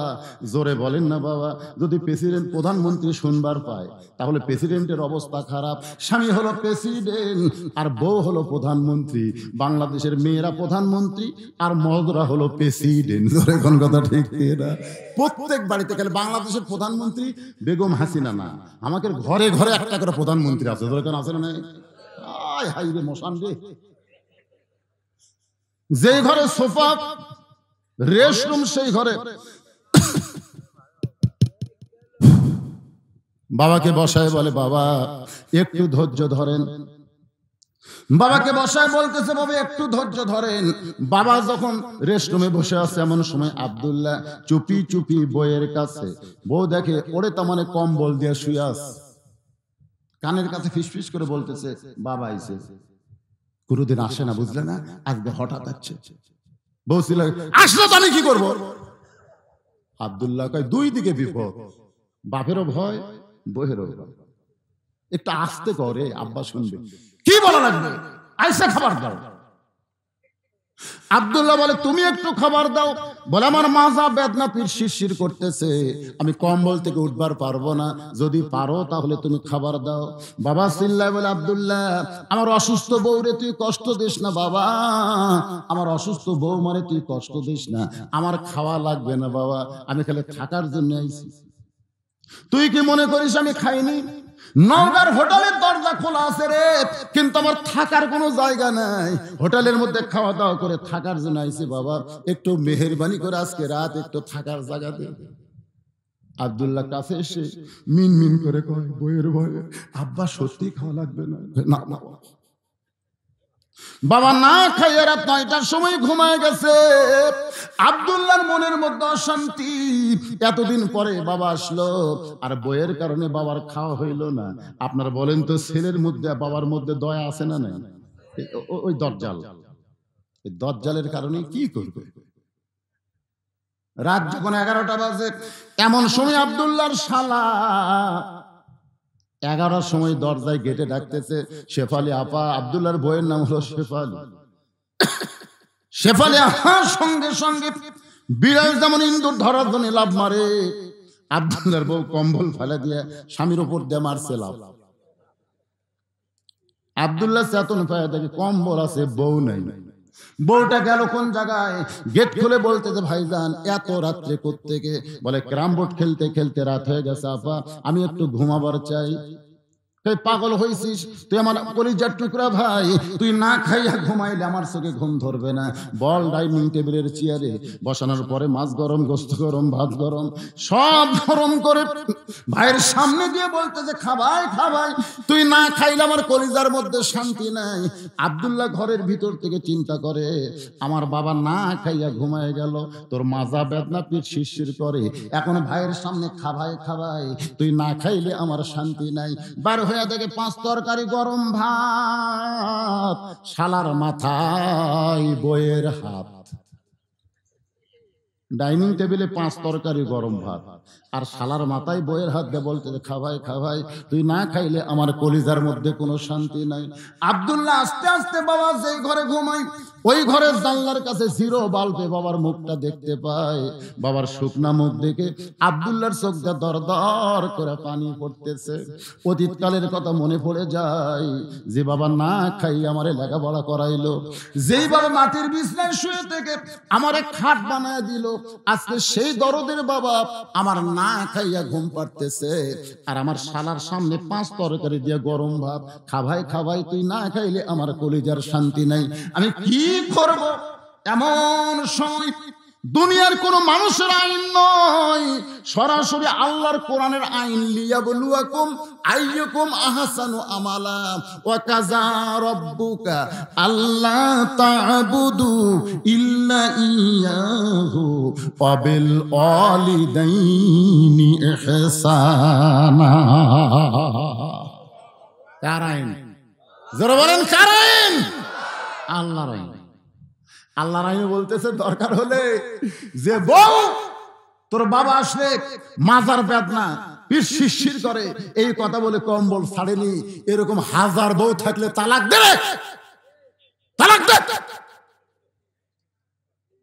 জোরে বলেন না বাবা, যদি প্রেসিডেন্ট প্রধানমন্ত্রী শুনবার পায় তাহলে প্রেসিডেন্টের অবস্থা খারাপ। স্বামী হলো প্রেসিডেন্ট আর বউ হলো প্রধানমন্ত্রী, বাংলাদেশের মেয়েরা প্রধানমন্ত্রী আর মদরা হলো প্রেসিডেন্ট। জোরে কোন কথা ঠিক না? প্রত্যেক বাড়িতে গেলে বাংলাদেশের প্রধানমন্ত্রী বেগম হাসিনা না, আমাদের ঘরে ঘরে একটা করে প্রধানমন্ত্রী আছে। জোরে কোন আছে না? আয় হাই রে মশান রে। যে ঘরে সোফা রেস্টরুম, সেই ঘরে বাবাকে বসায় বলে, বাবা একটু ধৈর্য ধরেন। বাবাকে বসায় বলতেছে, বাবা একটু ধৈর্য ধরেন। বাবা যখন রেস্টরুমে বসে আছে, এমন সময় আব্দুল্লাহ চুপি চুপি বইয়ের কাছে, বউ দেখে ওরে তো মানে কম্বল দিয়ে শুয়ে আছে, কানের কাছে ফিসফিস করে বলতেছে, বাবা আইছে, কোনোদিন আসে না বুঝলে না, আজকে হঠাৎ আসছে। বলছিল, আসলে তো আমি কি করবো? আব্দুল্লাহ কয়, দুই দিকে বিপদ, বাপেরও ভয়, বইয়েরও ভয়, একটু আস্তে করে, আব্বা শুনবে। কি বলা লাগবে? আইসা খাবার দাও। আব্দুল্লাহ বলে, তুমি একটু খাবার দাও। বলে, আমার মাজা বেদনা পিঠ শিরশির করতেছে, আমি কম্বল থেকে উঠবার পারবো না, যদি পারো তাহলে তুমি খাবার দাও। বাবা চিল্লায় বলে, আব্দুল্লাহ আমার অসুস্থ বউরে তুই কষ্ট দিস না বাবা, আমার অসুস্থ বউ মারে তুই কষ্ট দিস না, আমার খাওয়া লাগবে না বাবা, আমি খালি থাকার জন্য আইছি। তুই কি মনে করিস আমি খাইনি? নওগাঁর হোটেলের দরজা খোলা আছে রে, কিন্তু আমার থাকার কোনো জায়গা নাই। হোটেলের মধ্যে খাওয়া দাওয়া করে থাকার জন্য আইছি বাবা, একটু মেহেরবানি করে আজকে রাত একটু থাকার জায়গা দে। আব্দুল্লাহ কাছে এসে মিন মিন করে কয়, বইয়ের ভয়ে আব্বা সত্যি খাওয়া লাগবে না? না না বাবা, না খাইয়ে রাত 9টার সময় ঘুমায় গেছে। আব্দুল্লাহর মনের মধ্যে অশান্তি, এতদিন পরে বাবা আসলো আর বইয়ের কারণে বাবার খাওয়া হইল না। আপনারা বলেন তো, ছেলের মধ্যে বাবার মধ্যে দয়া আছে না নাই? ওই দজ্জাল, ওই দজ্জালের কারণে কি করবে? রাত যখন 11টা বাজে, এমন সময় আব্দুল্লাহর শালা 11টার সময় দরজায় গেটে ডাকতেছে, শেফালি আপা। আব্দুল্লাহর বইয়ের নাম হলো শেফালি। শেফালি সঙ্গে সঙ্গে বিড়াল যেমন ইন্দুর ধরার জন্য লাভ মারে, আব্দুল্লাহর বউ কম্বল ফেলে দিয়ে স্বামীর উপর দিয়ে মারছে লাভ। আব্দুল্লাহ চেতন পায় দেখে কম্বল আছে, বউ নাই। বউটা গেল কোন জায়গায়, গেট খুলে বলতে যে ভাইজান এত রাত্রে কোত্থেকে? বলে ক্যারাম বোর্ড খেলতে খেলতে রাত হয়ে গেছে আপা, আমি একটু ঘুমাবার চাই। পাগল হয়েছিস তুই, আমার কলিজার টুকরা ভাই, তুই না খাইয়া ঘুমাইলে আমার চোখে ঘুম ধরবে না। বল ডাইনিং টেবিলের চেয়ারে বসানোর পরে মাছ গরম, গোস্ত গরম, ভাত গরম, সব গরম করে ভাইয়ের সামনে দিয়ে বলতে যে খাবাই খাবাই, তুই না খাইলে আমার কলিজার মধ্যে শান্তি নাই। আব্দুল্লাহ ঘরের ভিতর থেকে চিন্তা করে, আমার বাবা না খাইয়া ঘুমায় গেল, তোর মাজা বেদনা, পিঠ শিরশির করে, এখন ভাইয়ের সামনে খাবাই খাবাই, তুই না খাইলে আমার শান্তি নাই। বার হয়ে দেখে 5 তরকারি গরম ভাত, শালার মাথায় বইয়ের হাত। ডাইনিং টেবিলে 5 তরকারি গরম ভাত, আর শালার মাথায় বইয়ের হাত দিয়ে বলতে খাবাই খাবাই, তুই না খাইলে আমার কলিজার মধ্যে কোনো শান্তি নাই। আব্দুল্লাহ আস্তে আস্তে বাবা যেই ঘরে ঘুমাই, ওই ঘরের জানলার কাছে জিরো বাল্বে বাবার মুখটা দেখতে পায়। বাবার শুকনা মুখ দেখে আব্দুল্লাহর চোখ দিয়ে দর দর করে পানি পড়তেছে। অতীতকালের কথা মনে পড়ে যায়, যে বাবা না খাই আমারে লেখাপড়া করাইলো, যেই বাবা মাটির বিছনায় শুয়ে থেকে আমারে খাট বানায় দিল, আজকে সেই দরদের বাবা আমার না খাইয়া ঘুম পাড়তেছে, আর আমার শালার সামনে 5 তরকারি দিয়ে গরম ভাত, খাবাই খাবাই, তুই না খাইলে আমার কলিজার শান্তি নাই, আমি কি করব? এমন সময় দুনিয়ার কোন মানুষের আইন নয়, সরাসরি আল্লাহর কোরআনের আইন, লিয়াবলুয়াকুম আইয়ুকুম আহসানু আমালা ওয়া কাযা রাব্বুকা আল্লা তা'বুদু ইল্লা ইয়াহু ওয়া বিল ওয়ালিদাইনি ইহসানা। কার আইন? যারা বলেন কার আইন? আল্লাহর আইন। আল্লাহর আইন বলতেছে দরকার হলে যে বউ তোর বাবা আসলে মাজার বেদনা, পিঠ শিরশির করে, এই কথা বলে কম্বল ছাড়েনি, এরকম 1000 বউ থাকলে তালাক দে, তালাক দে।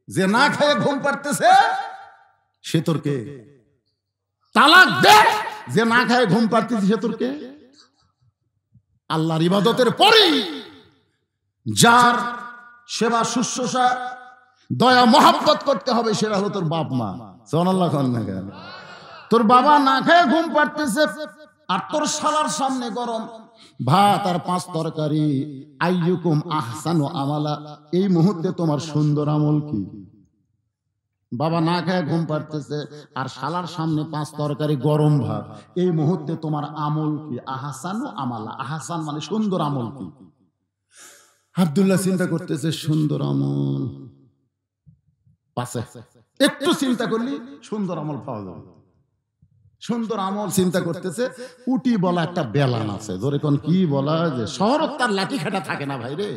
যে না খেয়ে ঘুম পাড়তেছে সে তোর কে? তালাক দে। যে না খেয়ে ঘুম পাড়তেছে সে তোর কে? আল্লাহর ইবাদতের পরেই যার সেবা শুশ্রূষা দয়া মহব্বত করতে হবে, সেটা হলো তোর বাপ মা। সুবহানাল্লাহ। তোর বাবা না খেয়ে ঘুম পাড়তেছে, আর তোর শালার সামনে গরম ভাত আর 5 তরকারি, আইয়ুকুম আহসানু আমালা, এই মুহূর্তে তোমার সুন্দর আমল কি? বাবা না খেয়ে ঘুম পাড়তেছে, আর শালার সামনে 5 তরকারি গরম ভাত, এই মুহূর্তে তোমার আমল কি? আহসানু আমালা, আহসান মানে সুন্দর আমল কি? আব্দুল্লাহ চিন্তা করতেছে সুন্দর আমল পাশে, একটু চিন্তা করলি সুন্দর আমল পাওয়া যাবে। সুন্দর আমল চিন্তা করতেছে, উটি বলা একটা বেলান আছে, ধরে কোন কি বলা, যে শহরত তার লাঠি খাটা থাকে না ভাই রে।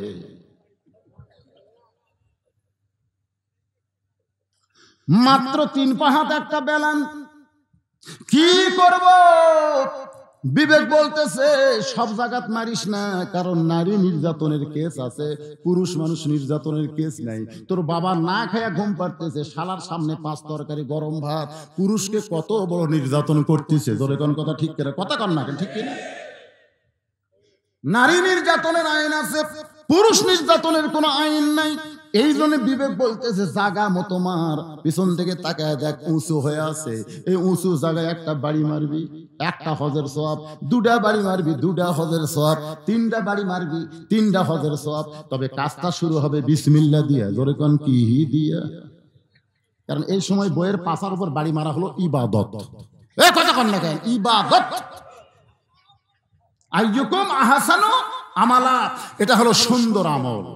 মাত্র 3 পা হাত একটা বেলান, কি করব? বিবেক বলতেছে সব জায়গাত মারিস না, কারণ নারী নির্যাতনের কেস আছে, পুরুষ মানুষ নির্যাতনের কেস নাই। তোর বাবা না খায়া ঘুম পাড়তেছে, শালার সামনে 5 তরকারি গরম ভাত, পুরুষকে কত বড় নির্যাতন করতেছে। তোর কোন কথা ঠিক করে কথা কর না, ঠিক কিনা? নারী নির্যাতনের আইন আছে, পুরুষ নির্যাতনের কোনো আইন নাই। এই জন্য বিবেক বলতেছে জায়গা মতো মার, পিছন থেকে তাকায় দেখ উঁচু হয়ে আছে, এই উঁচু জায়গায় একটা বাড়ি মারবি, 1টা হজের সওয়াব, 2টা বাড়ি মারবি, 2টা হজের সওয়াব, 3টা বাড়ি মারবি, 3টা হজের সওয়াব। তবে কাজটা শুরু হবে বিসমিল্লাহ দিয়া, জোরে কোন কি দিয়া, কারণ এই সময় বইয়ের পাছার উপর বাড়ি মারা হলো ইবাদত। এই কথা কন না কেন? ইবাদত। আইয়ুকুম আহসানু আমালা, এটা হলো সুন্দর আমল।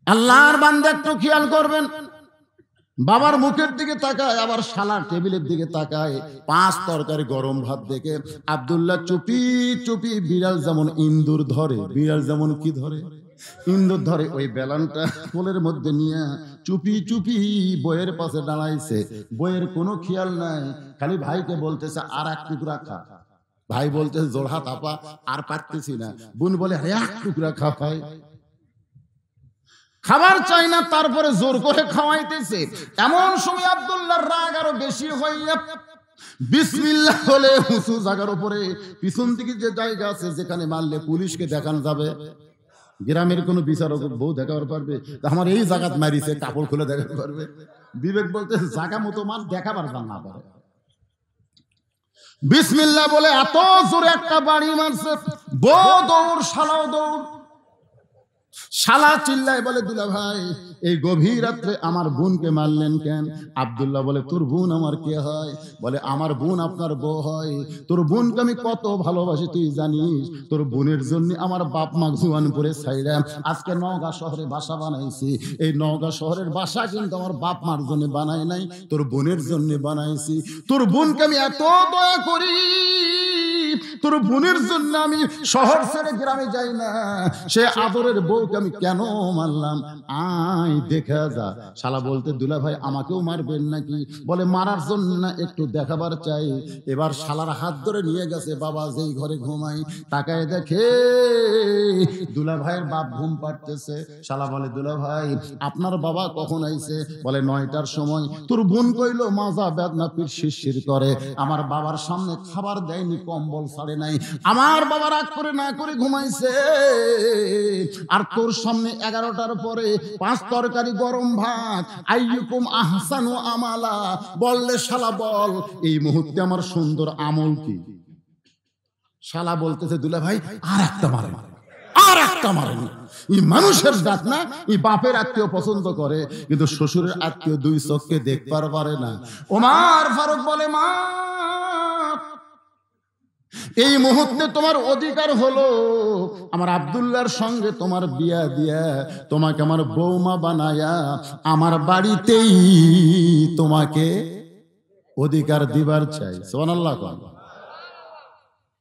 আল্লাহর বান্দা একটু খেয়াল করবেন, বাবার মুখের দিকে তাকায়, আবার শালার টেবিলের দিকে তাকায়, 5 তরকারি গরম ভাত দেখে আব্দুল্লাহ চুপি চুপি, বিড়াল যেমন ইন্দুর ধরে, বিড়াল যেমন কি ধরে, ইন্দুর ধরে, ওই বেলানটা কোলের মধ্যে নিয়ে চুপি চুপি বইয়ের পাশে দাঁড়াইছে। বইয়ের কোনো খেয়াল নাই, খালি ভাইকে বলতেছে আর 1 টুকরা খা। ভাই বলতেছে জোড়হাত আপা আর পারতেছি না। বোন বলে 1 টুকরা খা ভাই। খাবার চাই না, তারপরে জোর করে খাওয়াইতেছে। এমন সময় আব্দুল্লাহর রাগ আরো বেশি হইয়া বিসমিল্লাহ বলে উঁচু জায়গার উপরে পিছন দিকে যে জায়গা আছে যেখানে মারলে পুলিশকে দেখানো যাবে, গ্রামের কোন বিচারক বউ দেখাতে পারবে আমার এই জায়গাত মারিছে, কাপড় খুলে দেখাতে পারবে? বিবেক বলতে জায়গা মতো মান দেখাবার না পারে। বিসমিল্লাহ বলে এত জোরে একটা বাড়ি মারছে, বউ দৌড়, শালাও দৌড়। শালা চিল্লায় বলে দুলা ভাই এই গভীর রাত্রে আমার বোনকে মারলেন কেন? আব্দুল্লাহ বলে তোর বোন আমার কে হয়? বলে আমার বোন আপনার বউ হয়। তোর বোনকে আমি কত ভালোবাসি তুই জানিস? তোর বোনের জন্য আমার বাপ মা জুয়ানপুরে ছাইড়া আজকে নওগাঁ শহরে বাসা বানাইছি। এই নওগাঁ শহরের বাসা কিন্তু আমার বাপ মার জন্য বানাই নাই, তোর বোনের জন্য বানাইছি। তোর বোনকে আমি এত দয়া করি, তোর বোনের জন্য আমি শহর ছেড়ে গ্রামে যাই না। সে আদরের বউকে আমি কেন মারলাম? আয় দেখা যা। শালা বলতে দুলা ভাই আমাকেও মারবেন নাকি? বলে মারার জন্য না, একটু দেখাবার চাই। এবার শালার হাত ধরে নিয়ে গেছে বাবা যেই ঘরে ঘুমাই, তাকায় দেখে দুলা ভাইয়ের বাপ ঘুম পাড়তেছে। শালা বলে দুলা ভাই আপনার বাবা কখন আইছে? বলে 9টার সময়। তোর বোন কইলো মাজা বেদনা পিঠ শিরশির করে, আমার বাবার সামনে খাবার দেয়নি, কম্বল ছাড়ে নাই, আমার বাবা রাগ করে না করে ঘুমাইছে। আর তোর সামনে 11টার পরে 5 তরকারি গরম ভাত, আইয়ুকুম আহসানু আমালা। বললে শালা বল এই মুহূর্তে আমার সুন্দর আমল কি? শালা বলতেছে দুলা ভাই আর একটা মারেন, আর একটা মারেন। এই মানুষের জাত না, এই বাপের আত্মীয় পছন্দ করে কিন্তু শ্বশুরের আত্মীয় দুই চোখকে দেখবার পারে না। ওমর ফারুক বলে মা এই মুহূর্তে তোমার অধিকার হলো আমার আব্দুল্লাহর সঙ্গে তোমার বিয়া দিয়া তোমাকে আমার বৌমা বানায়া আমার বাড়িতেই তোমাকে অধিকার দিবার চাই। সুবহানাল্লাহ।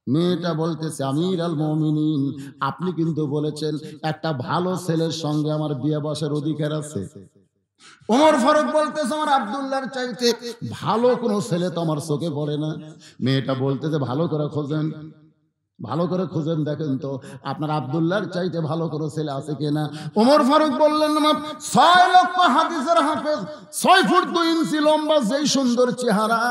মেয়েটা বলতেছে আমির আল মুমিনিন আপনি কিন্তু বলেছেন একটা ভালো ছেলের সঙ্গে আমার বিয়ে বসার অধিকার আছে। ওমর ফারুক বলতেছে আমার আব্দুল্লাহর চাইতে ভালো কোনো ছেলে তো আমার চোখে পড়ে না। মেয়েটা বলতেছে ভালো করে খোঁজেন, ভালো করে খুঁজেন দেখেন তো আপনার আব্দুল্লাহর চাইতে ভালো করে ছেলে আছে কিনা। ওমর ফারুক বললেন 6 লক্ষ হাদিসের হাফেজ, 6 ফুট 2 ইঞ্চি লম্বা, যেই সুন্দর চেহারা,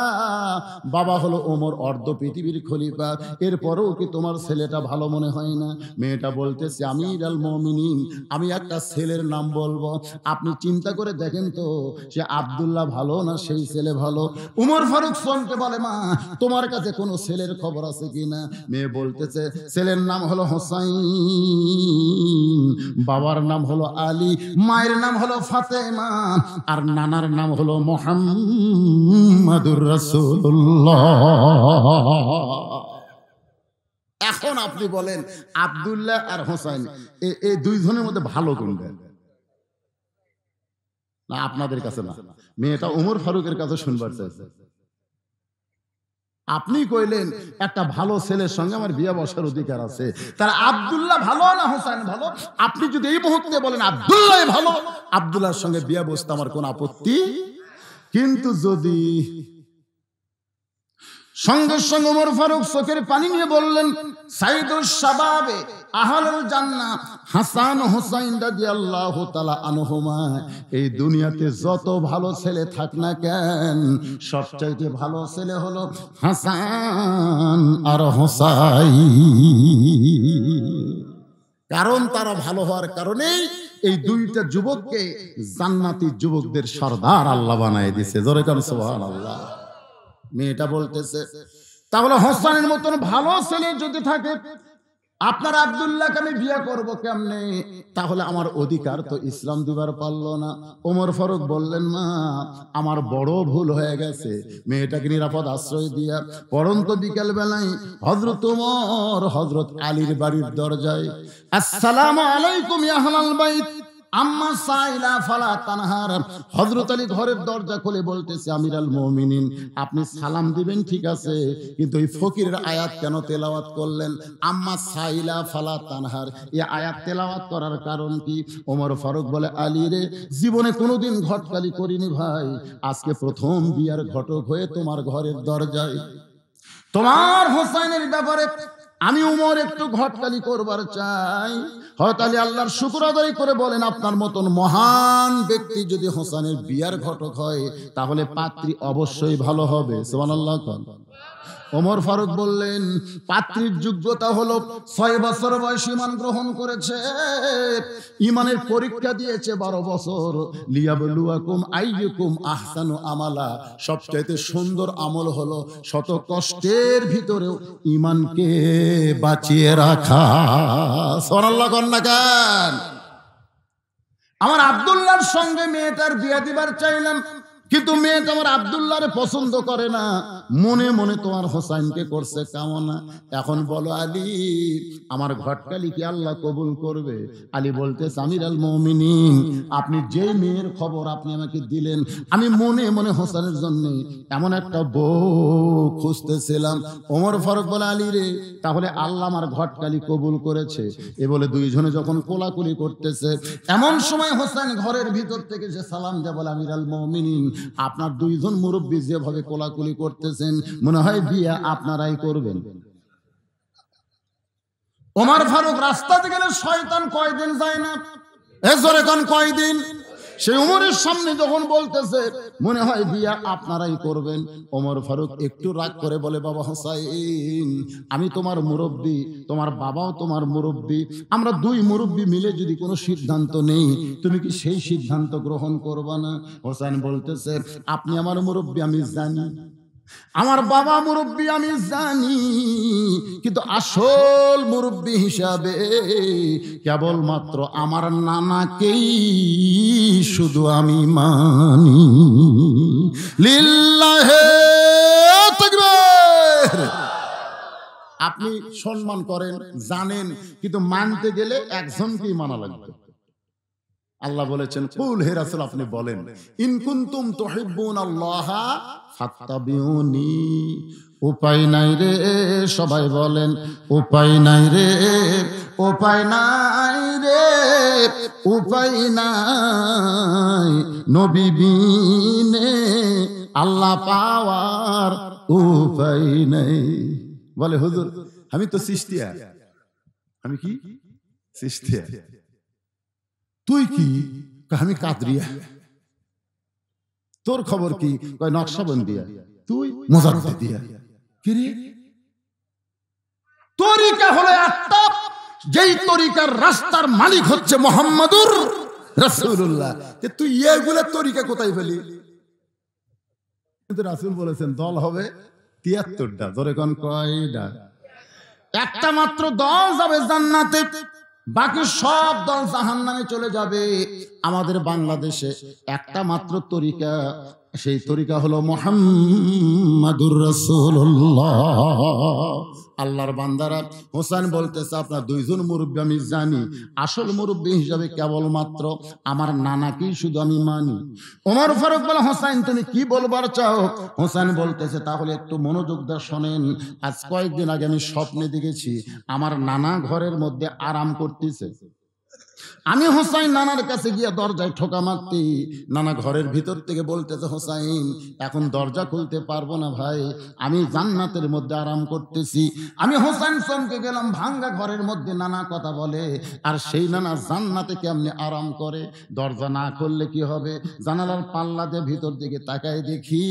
বাবা হলো ওমর অর্ধ পৃথিবীর খলিফা, এরপরেও কি তোমার ছেলেটা ভালো মনে হয় না? মেয়েটা বলতেছে আমির আল মুমিনিন আমি একটা ছেলের নাম বলবো, আপনি চিন্তা করে দেখেন তো সে আব্দুল্লাহ ভালো না সেই ছেলে ভালো? ওমর ফারুক শুনতে বলে মা তোমার কাছে কোনো ছেলের খবর আছে কিনা? মেয়ে বলতেছে ছেলের নাম হলো হোসাইন, বাবার নাম হলো আলী, মায়ের নাম হলো ফাতেমা, আর নানার নাম হলো মুহাম্মাদুর রাসূলুল্লাহ। এখন আপনি বলেন আব্দুল্লাহ আর হোসাইন এই দুইজনের মধ্যে ভালো কোনটা? না আপনাদের কাছে না, মেয়েটা ওমর ফারুকের কাছে শুনবার চাইছে। আপনি কইলেন একটা ভালো ছেলের সঙ্গে আমার বিয়ে বসার অধিকার আছে, তার আব্দুল্লাহ ভালো না হোসেন ভালো? আপনি যদি এই মুহূর্তে বলেন আব্দুল্লাহ ভালো, আব্দুল্লাহর সঙ্গে বিয়ে বসতে আমার কোন আপত্তি। কিন্তু যদি সঙ্গে সঙ্গে ওমর ফারুক চোখের পানি নিয়ে বললেন সাইদুস শাবাবে আহলুল জান্নাহ হাসান হোসাইন রাদিয়াল্লাহু তাআলা আনহুমা এই দুনিয়াতে যত ভালো ছেলে থাক না কেন সবচাইতে ভালো ছেলে হলো হাসান আর হোসাইন। কারণ তারা ভালো হওয়ার কারণেই এই দুইটা যুবককে জান্নাতি যুবকদের সর্দার আল্লাহ বানায় দিয়েছে। জোরে কান সুবহানাল্লাহ। মেয়েটা বলতেছে তাহলে হোসেনের মতন ভালো ছেলে যদি থাকে আপনার আব্দুল্লাহকে আমি বিয়ে করব কেমনে? তাহলে আমার অধিকার তো ইসলাম দিবার পারলো না। ওমর ফারুক বললেন মা আমার বড় ভুল হয়ে গেছে। মেয়েটাকে নিরাপদ আশ্রয় দিয়া পরন্ত বিকেল বেলায় হযরত ওমর হযরত আলীর বাড়ির দরজায় আসসালামু আলাইকুম ইয়া আহলাল বাইত আম্মা সাইলা ফালা তানহার, হযরত আলী ঘরের দরজা খুলে বলতেছে আমির আল মুমিনিন আপনি সালাম দিবেন ঠিক আছে, কিন্তু এই ফকিরের আয়াত কেন তেলাওয়াত করলেন? আম্মা সাইলা ফালা তানহার, এই আয়াত তেলাওয়াত করার কারণ কি? ওমর ফারুক বলে আলী রে জীবনে কোনোদিন ঘটকালি করিনি ভাই, আজকে প্রথম বিয়ার ঘটক হয়ে তোমার ঘরের দরজায় তোমার হোসেনের ব্যাপারে আমি উমর একটু ঘটকালি করবার চাই। হয়তো আলী আল্লাহর শুকর আদায় করে বলেন, আপনার মতন মহান ব্যক্তি যদি হোসেনের বিয়ার ঘটক হয় তাহলে পাত্রী অবশ্যই ভালো হবে। সুবহানাল্লাহ। ওমর ফারুক বললেন, পাত্রীর যোগ্যতা হলো 6 বছর বয়স ঈমান গ্রহণ করেছে, ঈমানের পরীক্ষা দিয়েছে 12 বছর। লিয়াবলুয়াকুম আইয়ুকুম আহসানু আমালা, সবচাইতে সুন্দর আমল হলো শত কষ্টের ভিতরেও ঈমানকে বাঁচিয়ে রাখা। সুবহানাল্লাহ কন্যা গান। আমার আব্দুল্লাহর সঙ্গে মেয়েটার বিয়ে দিবার চাইলাম, কিন্তু মেয়েটা আমার আব্দুল্লাহরে পছন্দ করে না, মনে মনে তোমার হোসাইনকে করছে কামনা। এখন বলো আলী, আমার ঘটকালি কি আল্লাহ কবুল করবে? আলী বলতেছে, আমির আল মুমিনিন, আপনি যে মেয়ের খবর আপনি আমাকে দিলেন, আমি মনে মনে হোসেনের জন্য এমন একটা বউ খুঁজতেছিলাম। ওমর ফারুক বলে, আলী রে, তাহলে আল্লাহ আমার ঘটকালি কবুল করেছে। এ বলে দুইজনে যখন কোলাকুলি করতেছে, এমন সময় হোসেন ঘরের ভিতর থেকে যে সালাম দেয়, বলে, আমির আল মুমিনিন, আপনার দুইজন মুরব্বী যেভাবে কোলাকুলি করতেছেন, মনে হয় বিয়ে আপনারাই করবেন। ওমর ফারুক রাস্তাতে গেলে শয়তান কয়দিন যায় না, এজরে কোন কয়দিন। সেই উমরের সামনে যখন বলতেছে মনে হয় বিয়ে আপনারাই করবেন, ওমর ফারুক একটু রাগ করে বলে, বাবা হোসাইন, আমি তোমার মুরব্বী, তোমার বাবাও তোমার মুরব্বী, আমরা দুই মুরব্বী মিলে যদি কোনো সিদ্ধান্ত নেই, তুমি কি সেই সিদ্ধান্ত গ্রহণ করবা না? হোসেন বলতেছে, আপনি আমার মুরব্বী আমি জানি, আমার বাবা মুরব্বী আমি জানি, কিন্তু আসল মুরব্বী হিসাবে কেবলমাত্র আমার নানাকেই শুধু আমি মানি। লিল্লাহে তাকবীর। আপনি সম্মান করেন, জানেন, কিন্তু মানতে গেলে একজনকেই মানা লাগবে। আল্লাহ বলেছেন, কুল, হে রাসূল আপনি বলেন, ইন কুনতুম তুহিব্বুনাল্লাহা ফাত্তাবিউনি। উপায় নাই রে, সবাই বলেন, উপায় নাই রে, উপায় নাই রে, উপায় নাই, নবী বিনে আল্লাহ পাওয়ার উপায় নাই। বলে, হুজুর আমি তো চিশতিয়া। আমি কি? চিশতিয়া। তুই কি? আমি কাদরিয়া। তোর খবর কি? কয় নকশবন্দিয়া। তুই? মুজাদ্দিদিয়া। কি রে? তরিকা হলো একটা, যেই তরিকার রাস্তার মালিক হচ্ছে মুহাম্মাদুর রাসূলুল্লাহ। তুই এগুলা তরিকা কোথায় পেলি? কিন্তু রাসূল বলেছেন দল হবে ৭৩টা। ধরে কোন কয়টা? একটা মাত্র দল যাবে জান্নাতে, বাকি সব দল জাহান্নামে চলে যাবে। আমাদের বাংলাদেশে একটা মাত্র তরিকা, সেই তরিকা হলো মুহাম্মাদুর রাসূলুল্লাহ। আল্লাহর বান্দারা, হোসেন বলতেছে, আপনার দুইজন মুরব্বী আমি জানি, আসল মুরব্বী হিসাবে কেবলমাত্র আমার নানাকেই শুধু আমি মানি। ওমর ফারুক বলে, হোসেন তুমি কি বলবার চাও? হোসেন বলতেছে, তাহলে একটু মনোযোগ দিয়ে শোনেন। আজ কয়েকদিন আগে আমি স্বপ্নে দেখেছি আমার নানা ঘরের মধ্যে আরাম করতেছে। আমি হোসাইন নানার কাছে গিয়ে দরজায় ঠোকা মারতে, নানা ঘরের ভিতর থেকে বলতেছে, হোসাইন এখন দরজা খুলতে পারবো না ভাই, আমি জান্নাতের মধ্যে আরাম করতেছি। আমি হোসাইন চমকে গেলাম, ভাঙ্গা ঘরের মধ্যে নানা কথা বলে, আর সেই নানা জান্নাতে কেমনে আরাম করে? দরজা না খুললে কি হবে? জানালার পাল্লা দিয়ে ভিতর দিকে তাকায় দেখি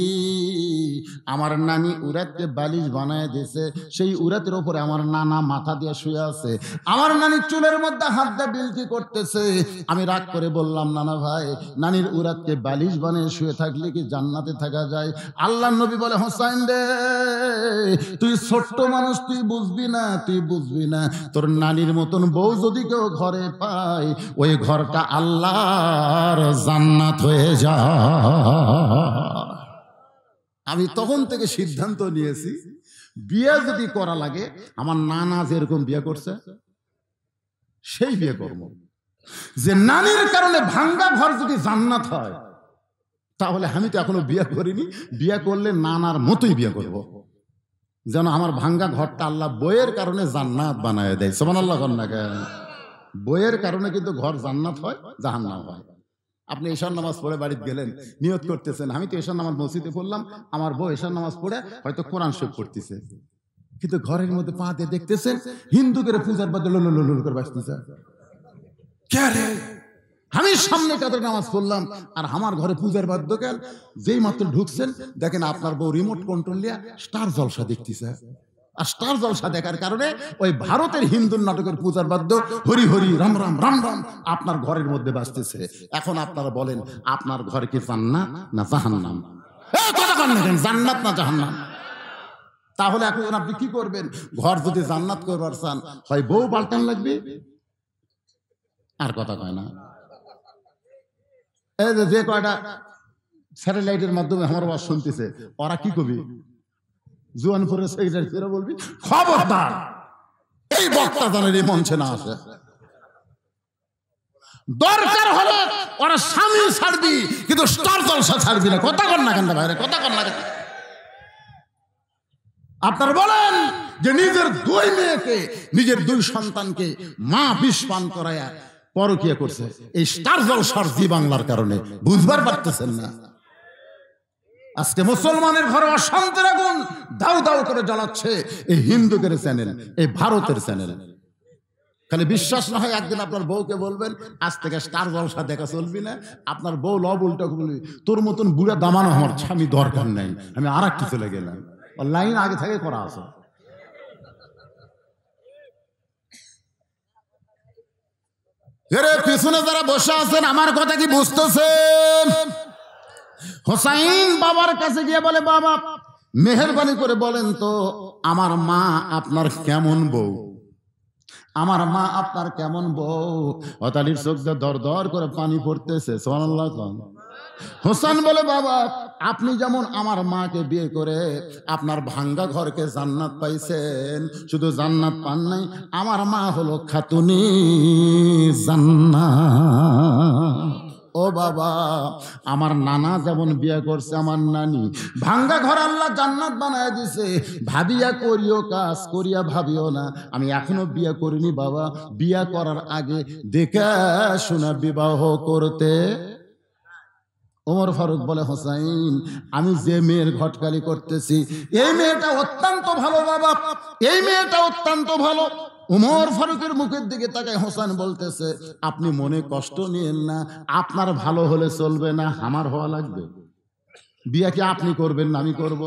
আমার নানি উরাতে বালিশ বানায় দিয়েছে, সেই উরাতের উপরে আমার নানা মাথা দিয়ে শুয়ে আছে। আমার নানি চুলের মধ্যে হাত দিয়ে বিলকি করতেছে। আমি রাগ করে বললাম, নানা ভাই, নানির উরাতকে বালিশ বানিয়ে শুয়ে থাকলে কি জান্নাতে থাকা যায়? আল্লাহর নবী বলে, হোসাইন রে, তুই ছোট্ট মানুষ, তুই বুঝবি না, তুই বুঝবি না। তোর নানির মতন বউ যদি কেউ ঘরে পায়, ওই ঘরটা আল্লাহর জান্নাত হয়ে যায়। আমি তখন থেকে সিদ্ধান্ত নিয়েছি, বিয়ে যদি করা লাগে, আমার নানা যেরকম বিয়ে করছে সেই বিয়ে করবো। যে নানির কারণে ভাঙ্গা ঘর যদি জান্নাত হয়, তাহলে আমি তো এখনো বিয়ে করিনি, বিয়ে করলে নানার মতোই বিয়ে করব, যেন আমার ভাঙ্গা ঘরটা আল্লাহ বইয়ের কারণে জান্নাত বানায় দেয়। সুবহানাল্লাহ। বইয়ের কারণে কিন্তু ঘর জান্নাত হয়, জাহান্নাম হয়। আপনি এশার নামাজ পড়ে বাড়িতে গেলেন, নিয়ত করতেছেন, আমি তো এশার নামাজ মসজিদে পড়লাম, আমার বউ এশার নামাজ পড়ে হয়তো কোরআন শরীফ পড়তেছে। কিন্তু ঘরের মধ্যে পা দিয়ে দেখতেছেন হিন্দুদের পূজার বাদ্য লোল করে বাঁচতেছে। কে রে? আমি সামনে কাতারে নামাজ পড়লাম আর আমার ঘরে পূজার বাদ্য কেন? যেই মাত্র ঢুকছেন দেখেন আপনার বউ রিমোট কন্ট্রোল নিয়ে স্টার জলসা দেখতেছে। আর স্টার জলসা দেখার কারণে ওই ভারতের হিন্দু নাটকের পূজার বাদ্য হরি হরি রাম রাম রাম রাম আপনার ঘরের মধ্যে বাজতেছে। এখন আপনারা বলেন আপনার ঘর কি জান্নাত না জাহান্নাম? জান্নাত না জাহান্নাম? তাহলে এখন আপনি কি করবেন? ঘর যদি জান্নাত করবার চান হয় বউ পাল্টান লাগবে, আর কথা কয় না। এই যে কয়টা স্যাটেলাইটের মাধ্যমে আমার আওয়াজ শুনতেছে, ওরা কি কবি? জুয়ানপুরের সেক্রেটারি বলবি খবরদার এই বক্তা জানের এই মঞ্চে না আসে। দরকার হলে ওরা স্বামী ছাড়বি কিন্তু স্টার জলসা ছাড়বি না। কথা কর না কেন ভাইরে? কথা কর না কেন? আপনারা বলেন যে নিজের দুই মেয়েকে, নিজের দুই সন্তানকে মা বিষ পান করায়া পরকিয়া করছে এই স্টার জলসার জি বাংলার কারণে। বুঝবার পারতেছেন না? আজকে মুসলমানের ঘরে অশান্তির আগুন দাউ দাউ করে জ্বালাচ্ছে এই হিন্দুদের চ্যানেল, এই ভারতের চ্যানেল। খালি বিশ্বাস না হয় একদিন আপনার বউকে বলবেন আজ থেকে স্টার জলসা দেখা চলবি না। আপনার বউ লব উল্টা বলবি তোর মতন বুড়া দামানো আমার স্বামী দরকার নাই, আমি আর এক চলে গেলাম। লাইন আগে থেকে করা আছে। পিছনে যারা বসে আছেন আমার কথা কি বুঝতেছেন? হোসাইন বাবার কাছে গিয়ে বলে বাবা মেহেরবানি করে বলেন তো আমার মা আপনার কেমন বউ? আমার মা আপনার কেমন বউ? হতালির চোখ দিয়ে দর দর করে পানি পড়তেছে। সুবহানাল্লাহ। হোসেন বলে বাবা আপনি যেমন আমার মাকে বিয়ে করে আপনার ভাঙ্গা ঘরকে জান্নাত পাইছেন, শুধু জান্নাত পান নাই, আমার মা হলো খাতুনি জান্নাত। ও বাবা আমার নানা যেমন বিয়ে করছে আমার নানি, ভাঙ্গা ঘর আল্লাহ জান্নাত বানায় দিছে। ভাবিয়া করিও কাজ, করিয়া ভাবিও না। আমি এখনো বিয়ে করিনি বাবা, বিয়ে করার আগে দেখে শোনা বিবাহ করতে। ওমর ফারুক বলে হোসাইন আমি যে মেয়ের ঘটকালি করতেছি এই মেয়েটা অত্যন্ত ভালো বাবা, এই মেয়েটা অত্যন্ত ভালো। ওমর ফারুকের মুখের দিকে তাকায় হোসেন বলতেছে আপনি মনে কষ্ট নিয়েন না, আপনার ভালো হলে চলবে না, আমার হওয়া লাগবে। বিয়া কি আপনি করবেন না আমি করব?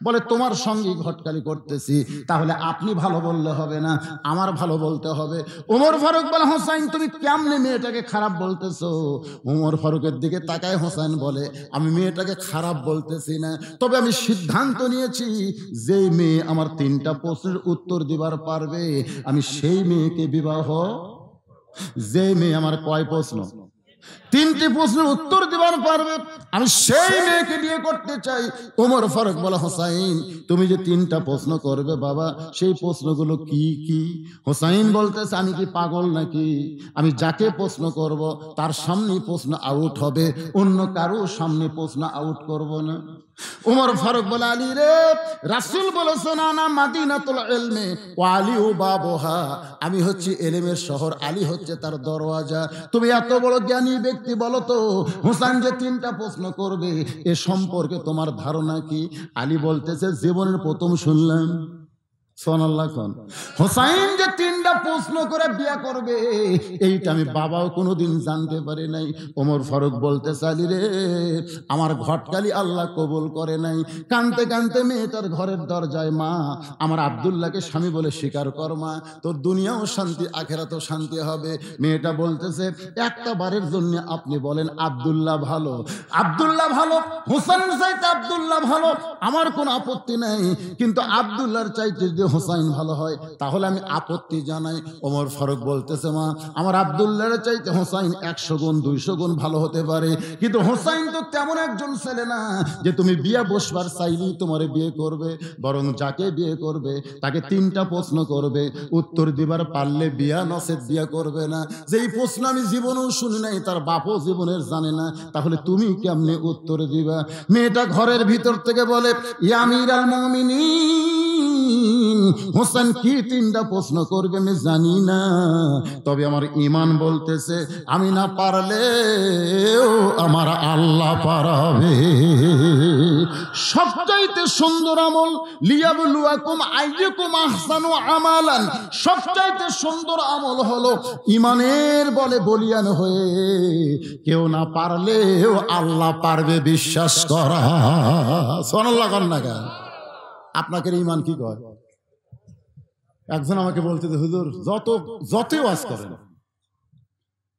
বলে তোমার সঙ্গে ঘটকালি করতেছি, তাহলে আপনি ভালো বললে হবে না, আমার ভালো বলতে হবে। ওমর ফারুক বলে হোসেন তুমি কেমনে মেয়েটাকে খারাপ বলতেছো? ওমর ফারুকের দিকে তাকায় হোসেন বলে আমি মেয়েটাকে খারাপ বলতেছি না, তবে আমি সিদ্ধান্ত নিয়েছি যে মেয়ে আমার 3টা প্রশ্নের উত্তর দিবার পারবে আমি সেই মেয়েকে বিবাহ। যে মেয়ে আমার কয় প্রশ্ন? 3টি প্রশ্নের উত্তর দিবার পারবে আমি সেই মেয়েকে বিয়ে করতে চাই। ওমর ফারুক বলে হোসাইন তুমি যে 3টা প্রশ্ন করবে বাবা সেই প্রশ্নগুলো কি কি? হোসাইন বলতেছে আমি কি পাগল নাকি? আমি যাকে প্রশ্ন করব তার সামনেই প্রশ্ন আউট হবে, অন্য কারো সামনে প্রশ্ন আউট করব না। ওমর ফারুক বলে আলী রে রাসূল বলেছেন আনা মাদিনাতুল ইলমি ওয়া আলিউ বাবুহা, আমি হচ্ছি ইলমের শহর, আলী হচ্ছে তার দরওয়াজা। তুমি এত বড় জ্ঞানী ব্যক্তি, বলো তো হোসেন যে 3টা প্রশ্ন করবে এ সম্পর্কে তোমার ধারণা কি? আলী বলতেছে জীবনের প্রথম শুনলাম। সুবহানাল্লাহ। হোসেন যে 3টা প্রশ্ন করে বিয়ে করবে এইটা আমি বাবাও কোনোদিন জানতে পারি নাই। ওমর ফারুক বলতেছে আলী রে আমার ঘটকালি আল্লাহ কবুল করে নাই। কানতে কানতে মেয়েটার ঘরের দরজায় মা আমার আব্দুল্লাহকে স্বামী বলে স্বীকার কর মা, তোর দুনিয়াও শান্তি আখেরাতেও শান্তি হবে। মেয়েটা বলতেছে একটা বারের জন্য আপনি বলেন আব্দুল্লাহ ভালো, আব্দুল্লাহ ভালো, হোসেন চাইতে আব্দুল্লাহ ভালো, আমার কোনো আপত্তি নাই, কিন্তু আব্দুল্লাহর চাইতে যদি হোসেন ভালো হয় তাহলে আমি আপত্তি জানাই। ওমর ফারুক বলতেছে মা আমার আব্দুল্লাহর চাইতে হোসেন 100 গুণ 200 গুণ ভালো হতে পারে, কিন্তু হোসেন তো তেমন একজন ছেলে না যে তুমি বিয়ে বসবার চাইলেই তোমার বিয়ে করবে, বরং যাকে বিয়ে করবে তাকে 3টা প্রশ্ন করবে, উত্তর দিবার পারলে বিয়া, নসেদ বিয়া করবে না। যেই প্রশ্ন আমি জীবনেও শুনি নাই, তার বাপও জীবনের জানে না, তাহলে তুমি কেমনে উত্তর দিবা? মেয়েটা ঘরের ভিতর থেকে বলে ইয়া আমিরাল মুমিনিন হোসেন কি তিনটা প্রশ্ন করবে আমি জানি না, তবে আমার ইমান বলতেছে আমি না পারলেও আমার আল্লাহ পারাবে। সবচাইতে সুন্দর আমল লিয়াবলুয়াকুম আইয়ুকুম আহসানু আমালান, সবচাইতে সুন্দর আমল হলো ইমানের বলে বলিয়ান হয়ে কেউ না পারলেও আল্লাহ পারবে বিশ্বাস করা। সুবহানাল্লাহ কর না কেন? আপনাকে ইমান কি কয়? একজন আমাকে বলতে যে হুজুর যতই ওয়াজ করেন,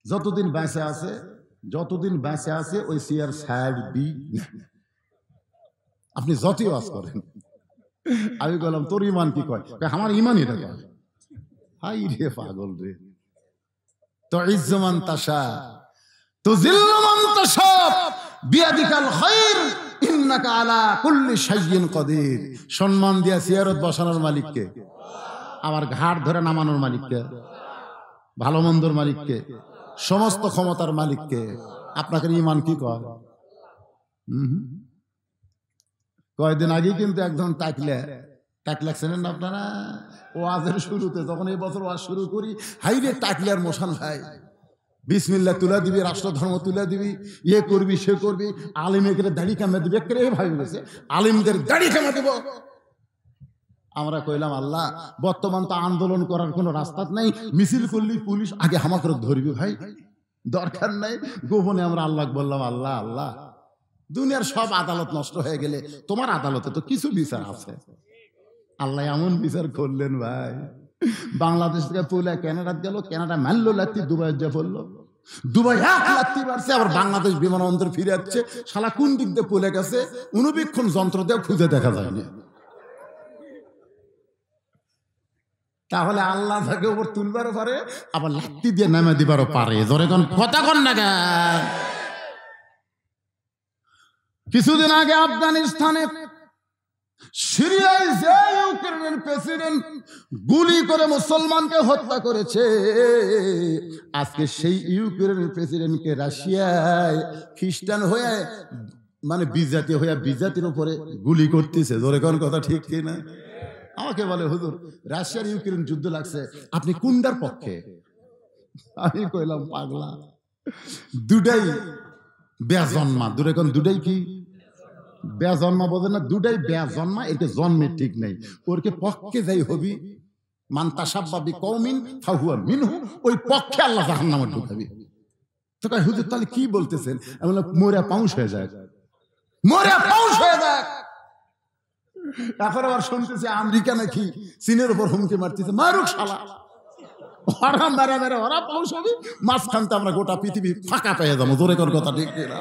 যতদিন বেঁচে আছে ওই চেয়ার ছাড়বি না, আপনি যতই ওয়াজ করেন। আমি বললাম তোর ইমান কি কয়? আমার ইমান এটা কয়। হাই রে পাগল রে, তুইজ্জু মান তাশা তুযিল্লু মান তাশা বিয়াদিকাল খায়র ইন্নাকা আলা কুল্লি শাইইন কাদির। সম্মান দিয়া চেয়ারত বসানোর মালিককে, আবার ঘাট ধরে নামানোর মালিককে, ভালো মন্দর মালিককে, সমস্ত ক্ষমতার মালিককে। আপনাকে ইমান কি কয়? কয়েকদিন আগে কিন্তু একজন টাকলা ছিলেন না আপনারা ওয়াজের শুরুতে, যখন এই বছর ওয়াজ শুরু করি, হাইরে টাকলার মোশান ভাই, বিসমিল্লাহ তুলে দিবি, রাষ্ট্রধর্ম তুলে দিবি, ইয়ে করবি সে করবি, আলিমের দাড়ি কামে দিবি, একেবারে ভাই বলেছে আলিমদের দাড়ি কামে দেব। আমরা কইলাম আল্লাহ, বর্তমান তো আন্দোলন করার কোনো রাস্তা নাই, মিছিল করলি পুলিশ আগে হামাক ধরবি ভাই, দরকার নাই। গোপনে আমরা আল্লাহ বললাম আল্লাহ আল্লাহ, দুনিয়ার সব আদালত নষ্ট হয়ে গেলে তোমার আদালতে তো কিছু বিচার আছে। আল্লাহ এমন বিচার করলেন ভাই, বাংলাদেশ থেকে পুলে কানাডাত গেল, কানাডা মারলো লাত্তি, দুবাই যা পড়লো, দুবাই এক লাত্তি মারছে, আবার বাংলাদেশ বিমানবন্দর ফিরে যাচ্ছে। শালা কোন দিক দিয়ে পুলে গেছে অনুবীক্ষণ যন্ত্র দিয়ে খুঁজে দেখা যায়নি। তাহলে আল্লাহ তাকে উপর তুলবারও পারে, আবার লাত্তি দিয়ে নামে দিবারও পারে। জোরে কোন কথা কন না কেন? কিছুদিন আগে আফগানিস্তানে সিরিয়ায় যে ইউক্রেনের প্রেসিডেন্ট গুলি করে মুসলমানকে হত্যা করেছে, আজকে সেই ইউক্রেনের প্রেসিডেন্টকে রাশিয়ায় খ্রিস্টান হয়ে মানে বিজাতি হয়ে বিজাতির উপরে গুলি করতেছে। জোরে কোন কথা ঠিক কিনা? আমাকে বলে হুজুর রাশিয়ার ইউক্রেন যুদ্ধ লাগছে, আপনি কোনটার পক্ষে? আমি কইলাম পাগলা, দুটাই বেজন্মা। দূরে কোন দুটাই কি বেজন্মা? বোঝে না, দুটাই বেজন্মা, এরকে জন্মের ঠিক নেই। ওরকে পক্ষে যাই হবি, মান তাসাব্বা বিকওমিন ফাহুয়া মিনহু, ওই পক্ষে আল্লাহ জাহান্নামে ঢুকাবি। তো কয় হুজুর তাহলে কি বলতেছেন? আমি বললাম মরে পাউঁশ হয়ে যায়, মরে পাউঁশ হয়ে যায়। এখন আবার শুনতেছে আমেরিকা নাকি চীনের উপর হুমকি মারতেছে, মারুক শালা, ওরা মেরে মেরে ওরা পাউঁশ হবে, মাঝখানতে আমরা গোটা পৃথিবী ফাঁকা পেয়ে যাবো। জোরে কর কথা ঠিক কিনা?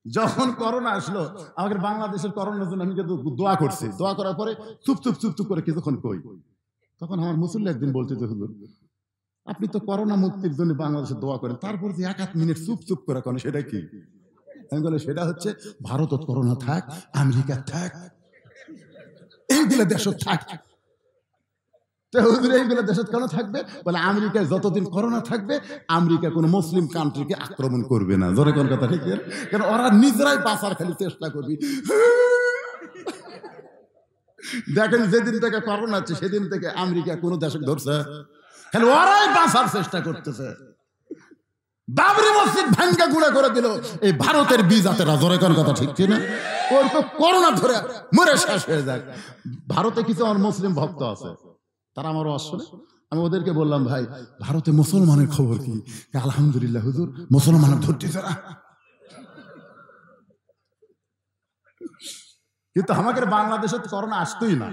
যখন করোনা আসলো, আমাদের বাংলাদেশের করোনার জন্য আমি কিন্তু দোয়া করছি। দোয়া করার পরে চুপ চুপ চুপ চুপ করে কিছুক্ষণ কই, তখন আমার মুসল্লি একদিন বলতে যে হুজুর আপনি তো করোনা মুক্তির জন্য বাংলাদেশে দোয়া করেন, তারপর যে এক এক মিনিট চুপ চুপ করে কেন, সেটা কি? আমি বলি সেটা হচ্ছে ভারত করোনা থাক, আমেরিকা থাক, এইগুলো দেশ থাক। এইগুলো দেশ কেন থাকবে? বলে আমেরিকায় যতদিন করোনা থাকবে, আমেরিকা কোন মুসলিম কান্ট্রিকে আক্রমণ করবে না। জোরে কোন কথা ঠিক? কেন ওরা নিজেরাই বাঁচার খালি চেষ্টা করবি। দেখেন যেদিন থেকে করোনা আছে সেদিন থেকে আমেরিকা কোন দেশে ধরছে, খালি ওরাই বাঁচার চেষ্টা করতেছে। বাবরি মসজিদ ভাঙ্গা গুঁড়া করে দিল এই ভারতের বিজাতেরা। জোরে কোন কথা ঠিক কিনা? ওর তো করোনা ধরে মরে শেষ হয়ে যায়। ভারতে কিছু আমার মুসলিম ভক্ত আছে, তারা আমারও আসলে, আমি ওদেরকে বললাম ভাই ভারতে মুসলমানের খবর কি? আলহামদুলিল্লাহ হুজুর, মুসলমানের ধরতেছে না। কিন্তু আমাদের বাংলাদেশে করোনা আসতোই না,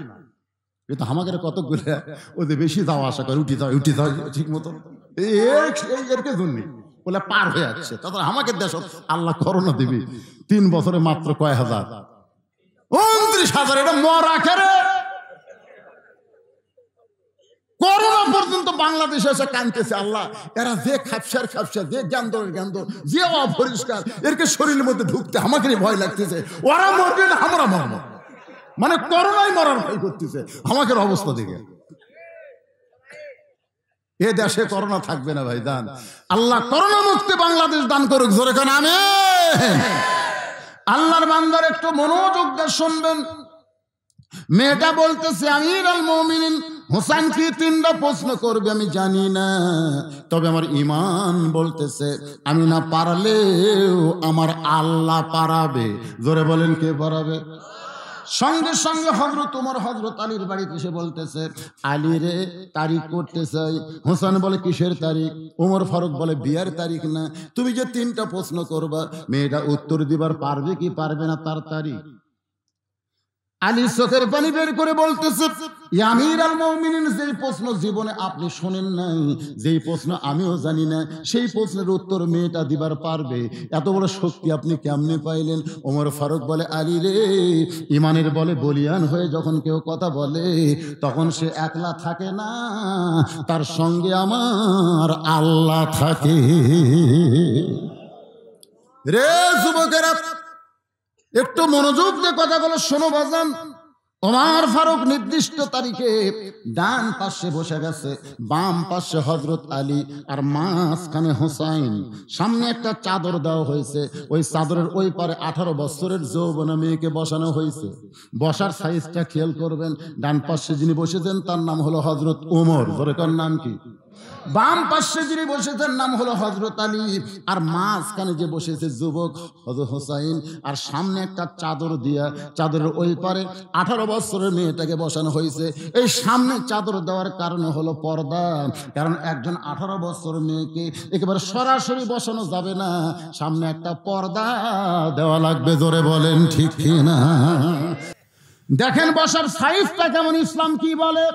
কিন্তু আমাদের কতগুলো ওদের বেশি যাওয়া আসা করে, উঠি যাও ঠিক মতো এরকে জন্য বলে পার হয়ে যাচ্ছে। তারপর আমাদের দেশ আল্লাহ করোনা দিবি 3 বছরে মাত্র কয় হাজার, 29,000। এটা মরা খেরে করোনা পর্যন্ত বাংলাদেশে এসে কাঁদতেছে। আল্লাহ এরা যে খাপসার যে জ্ঞানদরের জ্ঞানদর, যে অপরিষ্কার, এরকে শরীরের মধ্যে ঢুকতে আমাকে ভয় লাগতেছে। ওরা মরবে না, আমরা মরবো, মানে করোনায় মরার ভয় করতেছে আমাদের অবস্থা দেখে। এ দেশে করোনা থাকবে না ভাই, দান আল্লাহ করোনা মুক্তি বাংলাদেশ দান করুক। জোরে কান আমিন। আল্লাহর বান্দার একটু মনোযোগ দিয়ে শুনবেন। মেয়েটা বলতেছে, আমিরুল মুমিনিন হোসেন কি 3টা প্রশ্ন করবে আমি জানি না, তবে আমার ঈমান বলতেছে আমি না পারলেও আমার আল্লাহ পারাবে। জোরে বলেন, কে পারাবে? সঙ্গে সঙ্গে হযরত ওমর হযরত আলীর বাড়িতে এসে বলতেছে, আলী রে, তারিখ করতে চাই। হোসেন বলে, কিসের তারিখ? ওমর ফারুক বলে, বিয়ার তারিখ না, তুমি যে 3টা প্রশ্ন করবা মেয়েটা উত্তর দিবার পারবে কি পারবে না তার তারিখ। আলী চোখের পানি বের করে বলতেছে, আমিরুল মুমিনিন, যেই প্রশ্ন জীবনে আপনি শোনেন নাই, যেই প্রশ্ন আমিও জানি না, সেই প্রশ্নের উত্তর মেয়েটা দিবার পারবে, এত বড় শক্তি আপনি কেমনে পাইলেন? ওমর ফারুক বলে, আলী রে, ইমানের বলে বলিয়ান হয়ে যখন কেউ কথা বলে তখন সে একলা থাকে না, তার সঙ্গে আমার আল্লাহ থাকে। রে যুবকেরা, একটু মনোযোগ দিয়ে কথাগুলো শোনো বাজান। ওমর ফারুক নির্দিষ্ট তারিখে ডান পাশে বসে গেছে, বাম পাশে হযরত আলী, আর মাঝখানে হোসাইন। সামনে একটা চাদর দেওয়া হয়েছে, ওই চাদরের ওই পারে 18 বছরের যৌবনা মেয়েকে বসানো হয়েছে। বসার সাইজটা খেয়াল করবেন। ডান পাশে যিনি বসেছেন তার নাম হলো হযরত ওমর। জোরেকার নাম কি? বাম পাশে যিনি বসেছেন নাম হলো হযরত আলী, আর মাঝখানে যে বসেছে যুবক হযরত হোসাইন, আর সামনে একটা চাদর দিয়া চাদরের ওই পারে 18 বছরের মেয়েটাকে বসানো হয়েছে। এই সামনে চাদর দেওয়ার কারণে হলো পর্দা, কারণ একজন 18 বছরের মেয়েকে একেবারে সরাসরি বসানো যাবে না, সামনে একটা পর্দা দেওয়া লাগবে। জোরে বলেন ঠিক কি না? দেখেন বসার সাইজটা কেমন, ইসলাম কি বলে।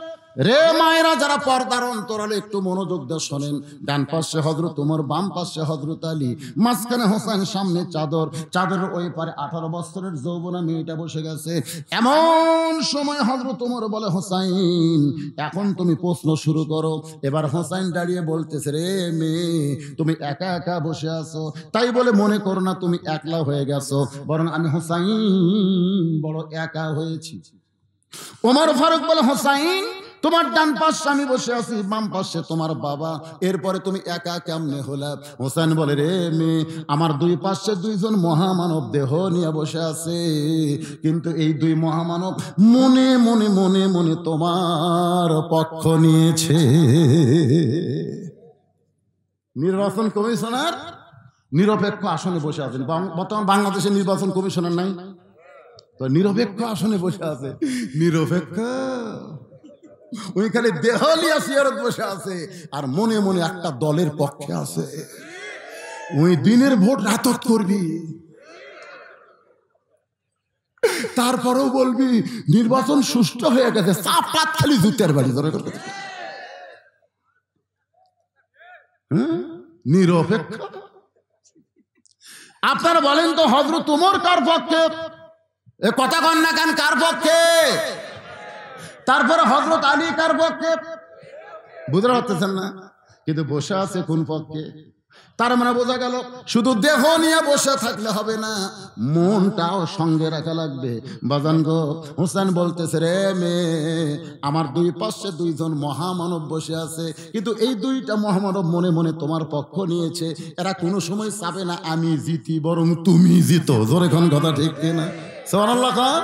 রে মায়েরা, যারা পর্দার অন্তরালে একটু মনোযোগ দিয়ে শোনেন। ডান পাশে হযরত ওমর, বাম পাশে হযরত আলী, মাঝখানে হোসেন, সামনে চাদর, চাদরের ওই পারে 18 বছরের যৌবনা মেয়েটা বসে গেছে। এমন সময় হযরত ওমর বলে, হোসাইন, এখন তুমি প্রশ্ন শুরু করো। এবার হোসাইন দাঁড়িয়ে বলতেছে, রে মেয়ে, তুমি একা একা বসে আছো, তাই বলে মনে করো না তুমি একলা হয়ে গেছো, বরং আমি হোসাইন বড় একা হয়েছি। ওমর ফারুক বলে, হোসাইন, তোমার ডান পাশে আমি বসে আছি, বাম পাশে তোমার বাবা, এরপরে তুমি একা কেমনে হলা? হোসেন বলে, রে মেয়ে, আমার দুই পাশে 2জন মহামানব দেহ নিয়ে বসে আছে, কিন্তু এই 2 মহামানব মনে মনে মনে মনে তোমার পক্ষ নিয়েছে। নির্বাচন কমিশনার নিরপেক্ষ আসনে বসে আছেন। বর্তমান বাংলাদেশে নির্বাচন কমিশনার নাই, তো নিরপেক্ষ আসনে বসে আছে। নিরপেক্ষ ওই খালি দেহলিয়া সিয়ারত বসে আছে, আর মনে মনে একটা দলের পক্ষে আছে। ওই দিনের ভোট রাতত করবি, তারপরেও বলবি নির্বাচন সুষ্ঠু হয়ে গেছে, চাপাত খালি জুতের বাড়ি ধরে। নিরপেক্ষ। আপনারা বলেন তো, হযরত ওমর কার পক্ষে? এ কথা কন না কেন, কার পক্ষে? তারপরে হযরত আলী কার পক্ষে? বুঝতে পারতেছেন না? কিন্তু বসে আছে কোন পক্ষে? তার মানে বোঝা গেল শুধু দেহ নিয়ে বসে থাকলে হবে না, মনটাও সঙ্গে রাখা লাগবে। বাজান গো, হোসেন বলতেছে, রে মেয়ে, আমার 2 পাশে 2জন মহামানব বসে আছে, কিন্তু এই 2টা মহামানব মনে মনে তোমার পক্ষ নিয়েছে। এরা কোনো সময় চাবে না আমি জিতি, বরং তুমি জিতো। জোরে কোন কথা ঠিক কিনা? সুবহানাল্লাহ খান।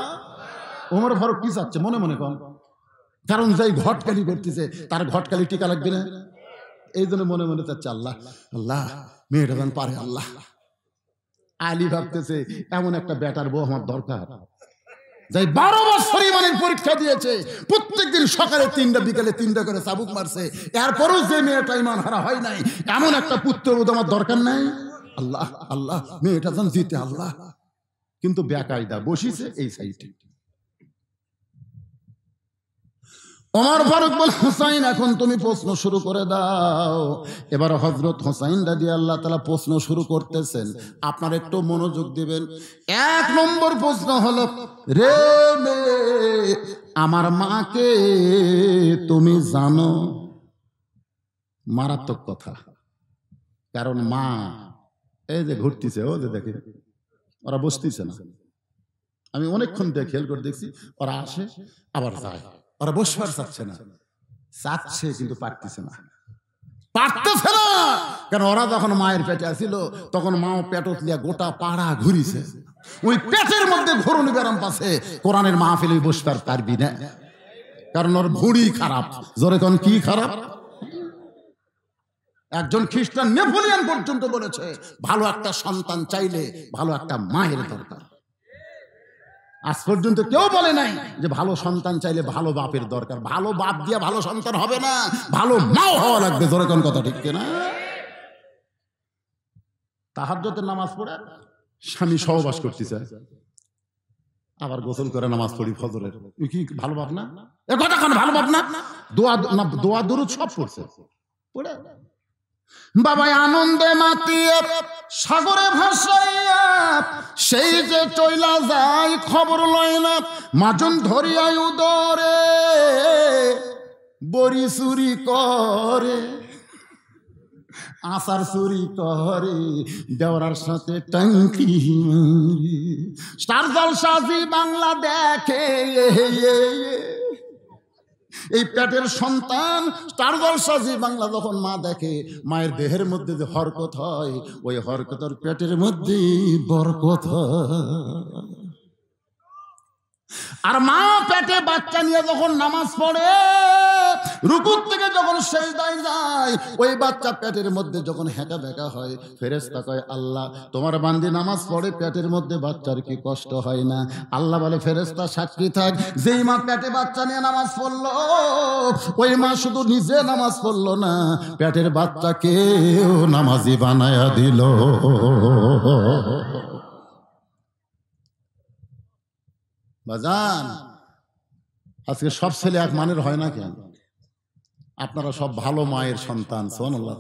ওমর ফারুক কি চাচ্ছে? মনে মনে কোন, কারণ যাই ঘটকালি করতেছে তার ঘটকালি টিকা লাগবে না, এই জন্য মনে মনে চাচ্ছে আল্লাহ আল্লাহ, মেয়েটা যেন পারে। আল্লাহ। আলী ভাবতেছে, এমন একটা বেটার বউ আমার দরকার, যাই 12 বছর ইমানের পরীক্ষা দিয়েছে, প্রত্যেকদিন সকালে 3টা বিকালে 3টা করে চাবুক মারছে, এরপরও যে মেয়েটা ইমান হারা হয় নাই, এমন একটা পুত্রবোধ আমার দরকার নাই। আল্লাহ আল্লাহ, মেয়েটা যেন জিতে। আল্লাহ। কিন্তু বেকায়দা বসিছে এই সাইডে। ওমর ফারুক বলে, হোসাইন, এখন তুমি প্রশ্ন শুরু করে দাও। এবার হযরত হোসাইন রাদিয়াল্লাহু তাআলা প্রশ্ন শুরু করতেছেন। আপনারা একটু মনোযোগ দিবেন। 1 নম্বর প্রশ্ন হলো, রে মেয়ে, আমার মাকে তুমি জানো? মারাত্মক কথা, কারণ মা এই যে ঘুরতেছে, ও যে দেখে, ওরা বসতেছে না। আমি অনেকক্ষণ থেকে খেয়াল করে দেখছি, ওরা আসে আবার যায়, ওরা বসবার চাচ্ছে না, চাচ্ছে কিন্তু পারতেছে না, পারতেছে না। কারণ ওরা যখন মায়ের পেটে আসিল তখন মাও পেটত লিয়া গোটা পাড়া ঘুরিছে। ওই পেটের মধ্যে ঘূর্ণি ব্যারাম পাশে কোরআনের মাহফিলে বসতে পারবি না, কারণ ওর ভুঁড়ি খারাপ। জোরে কোন কি খারাপ? একজন খ্রিস্টান নেপোলিয়ন পর্যন্ত বলেছে ভালো একটা সন্তান চাইলে ভালো একটা মায়ের দরকার। আজ পর্যন্ত কেউ বলে নাই যে ভালো সন্তান চাইলে ভালো বাপের দরকার। ভালো বাপ দিয়ে ভালো সন্তান হবে না, ভালো মাও হওয়া লাগবে। জোরে কোন কথা ঠিক কিনা? তাহাজ্জুদের নামাজ পড়ে স্বামী সহবাস করতেছে, আবার গোসল করে নামাজ পড়ি ফজরের, কি ভালো বাপ না? এ কথা কোন ভালো বাপ না? দোয়া দুরুদ সব পড়ছে, পড়ে বাবাই আনন্দে মাতিয়ে সাগরে ভাসাইয়া সেই যে চইলা যায় খবর লয় না, মাজন ধরিয়াই উদরে বড়ি চুরি করে, আচার চুরি করে, দেওয়ার সাথে টাঙ্কি স্টার জলসা জি বাংলা দেখে। এই পেটের সন্তান স্টার জলসা জি বাংলা যখন মা দেখে, মায়ের দেহের মধ্যে যে হরকত হয়, ওই হরকতের পেটের মধ্যে বরকত হয়। আর মা পেটে বাচ্চা নিয়ে যখন নামাজ পড়ে, রুকুর থেকে যখন সেজদায় যায়, ওই বাচ্চা পেটের মধ্যে যখন হেঁকা বেঁকা হয়, ফেরেশতা কয় আল্লাহ তোমার বান্দি নামাজ পড়ে, পেটের মধ্যে বাচ্চার কি কষ্ট হয় না? আল্লাহ বলে ফেরেশতা সাক্ষী থাক, যেই মা পেটে বাচ্চা নিয়ে নামাজ পড়লো, ওই মা শুধু নিজে নামাজ পড়লো না, পেটের বাচ্চাকেও নামাজি বানায়া দিল। বাজান, আজকে সব ছেলে এক মানের হয় না কেন? আপনারা সব ভালো মায়ের সন্তান, সুবহানাল্লাহ।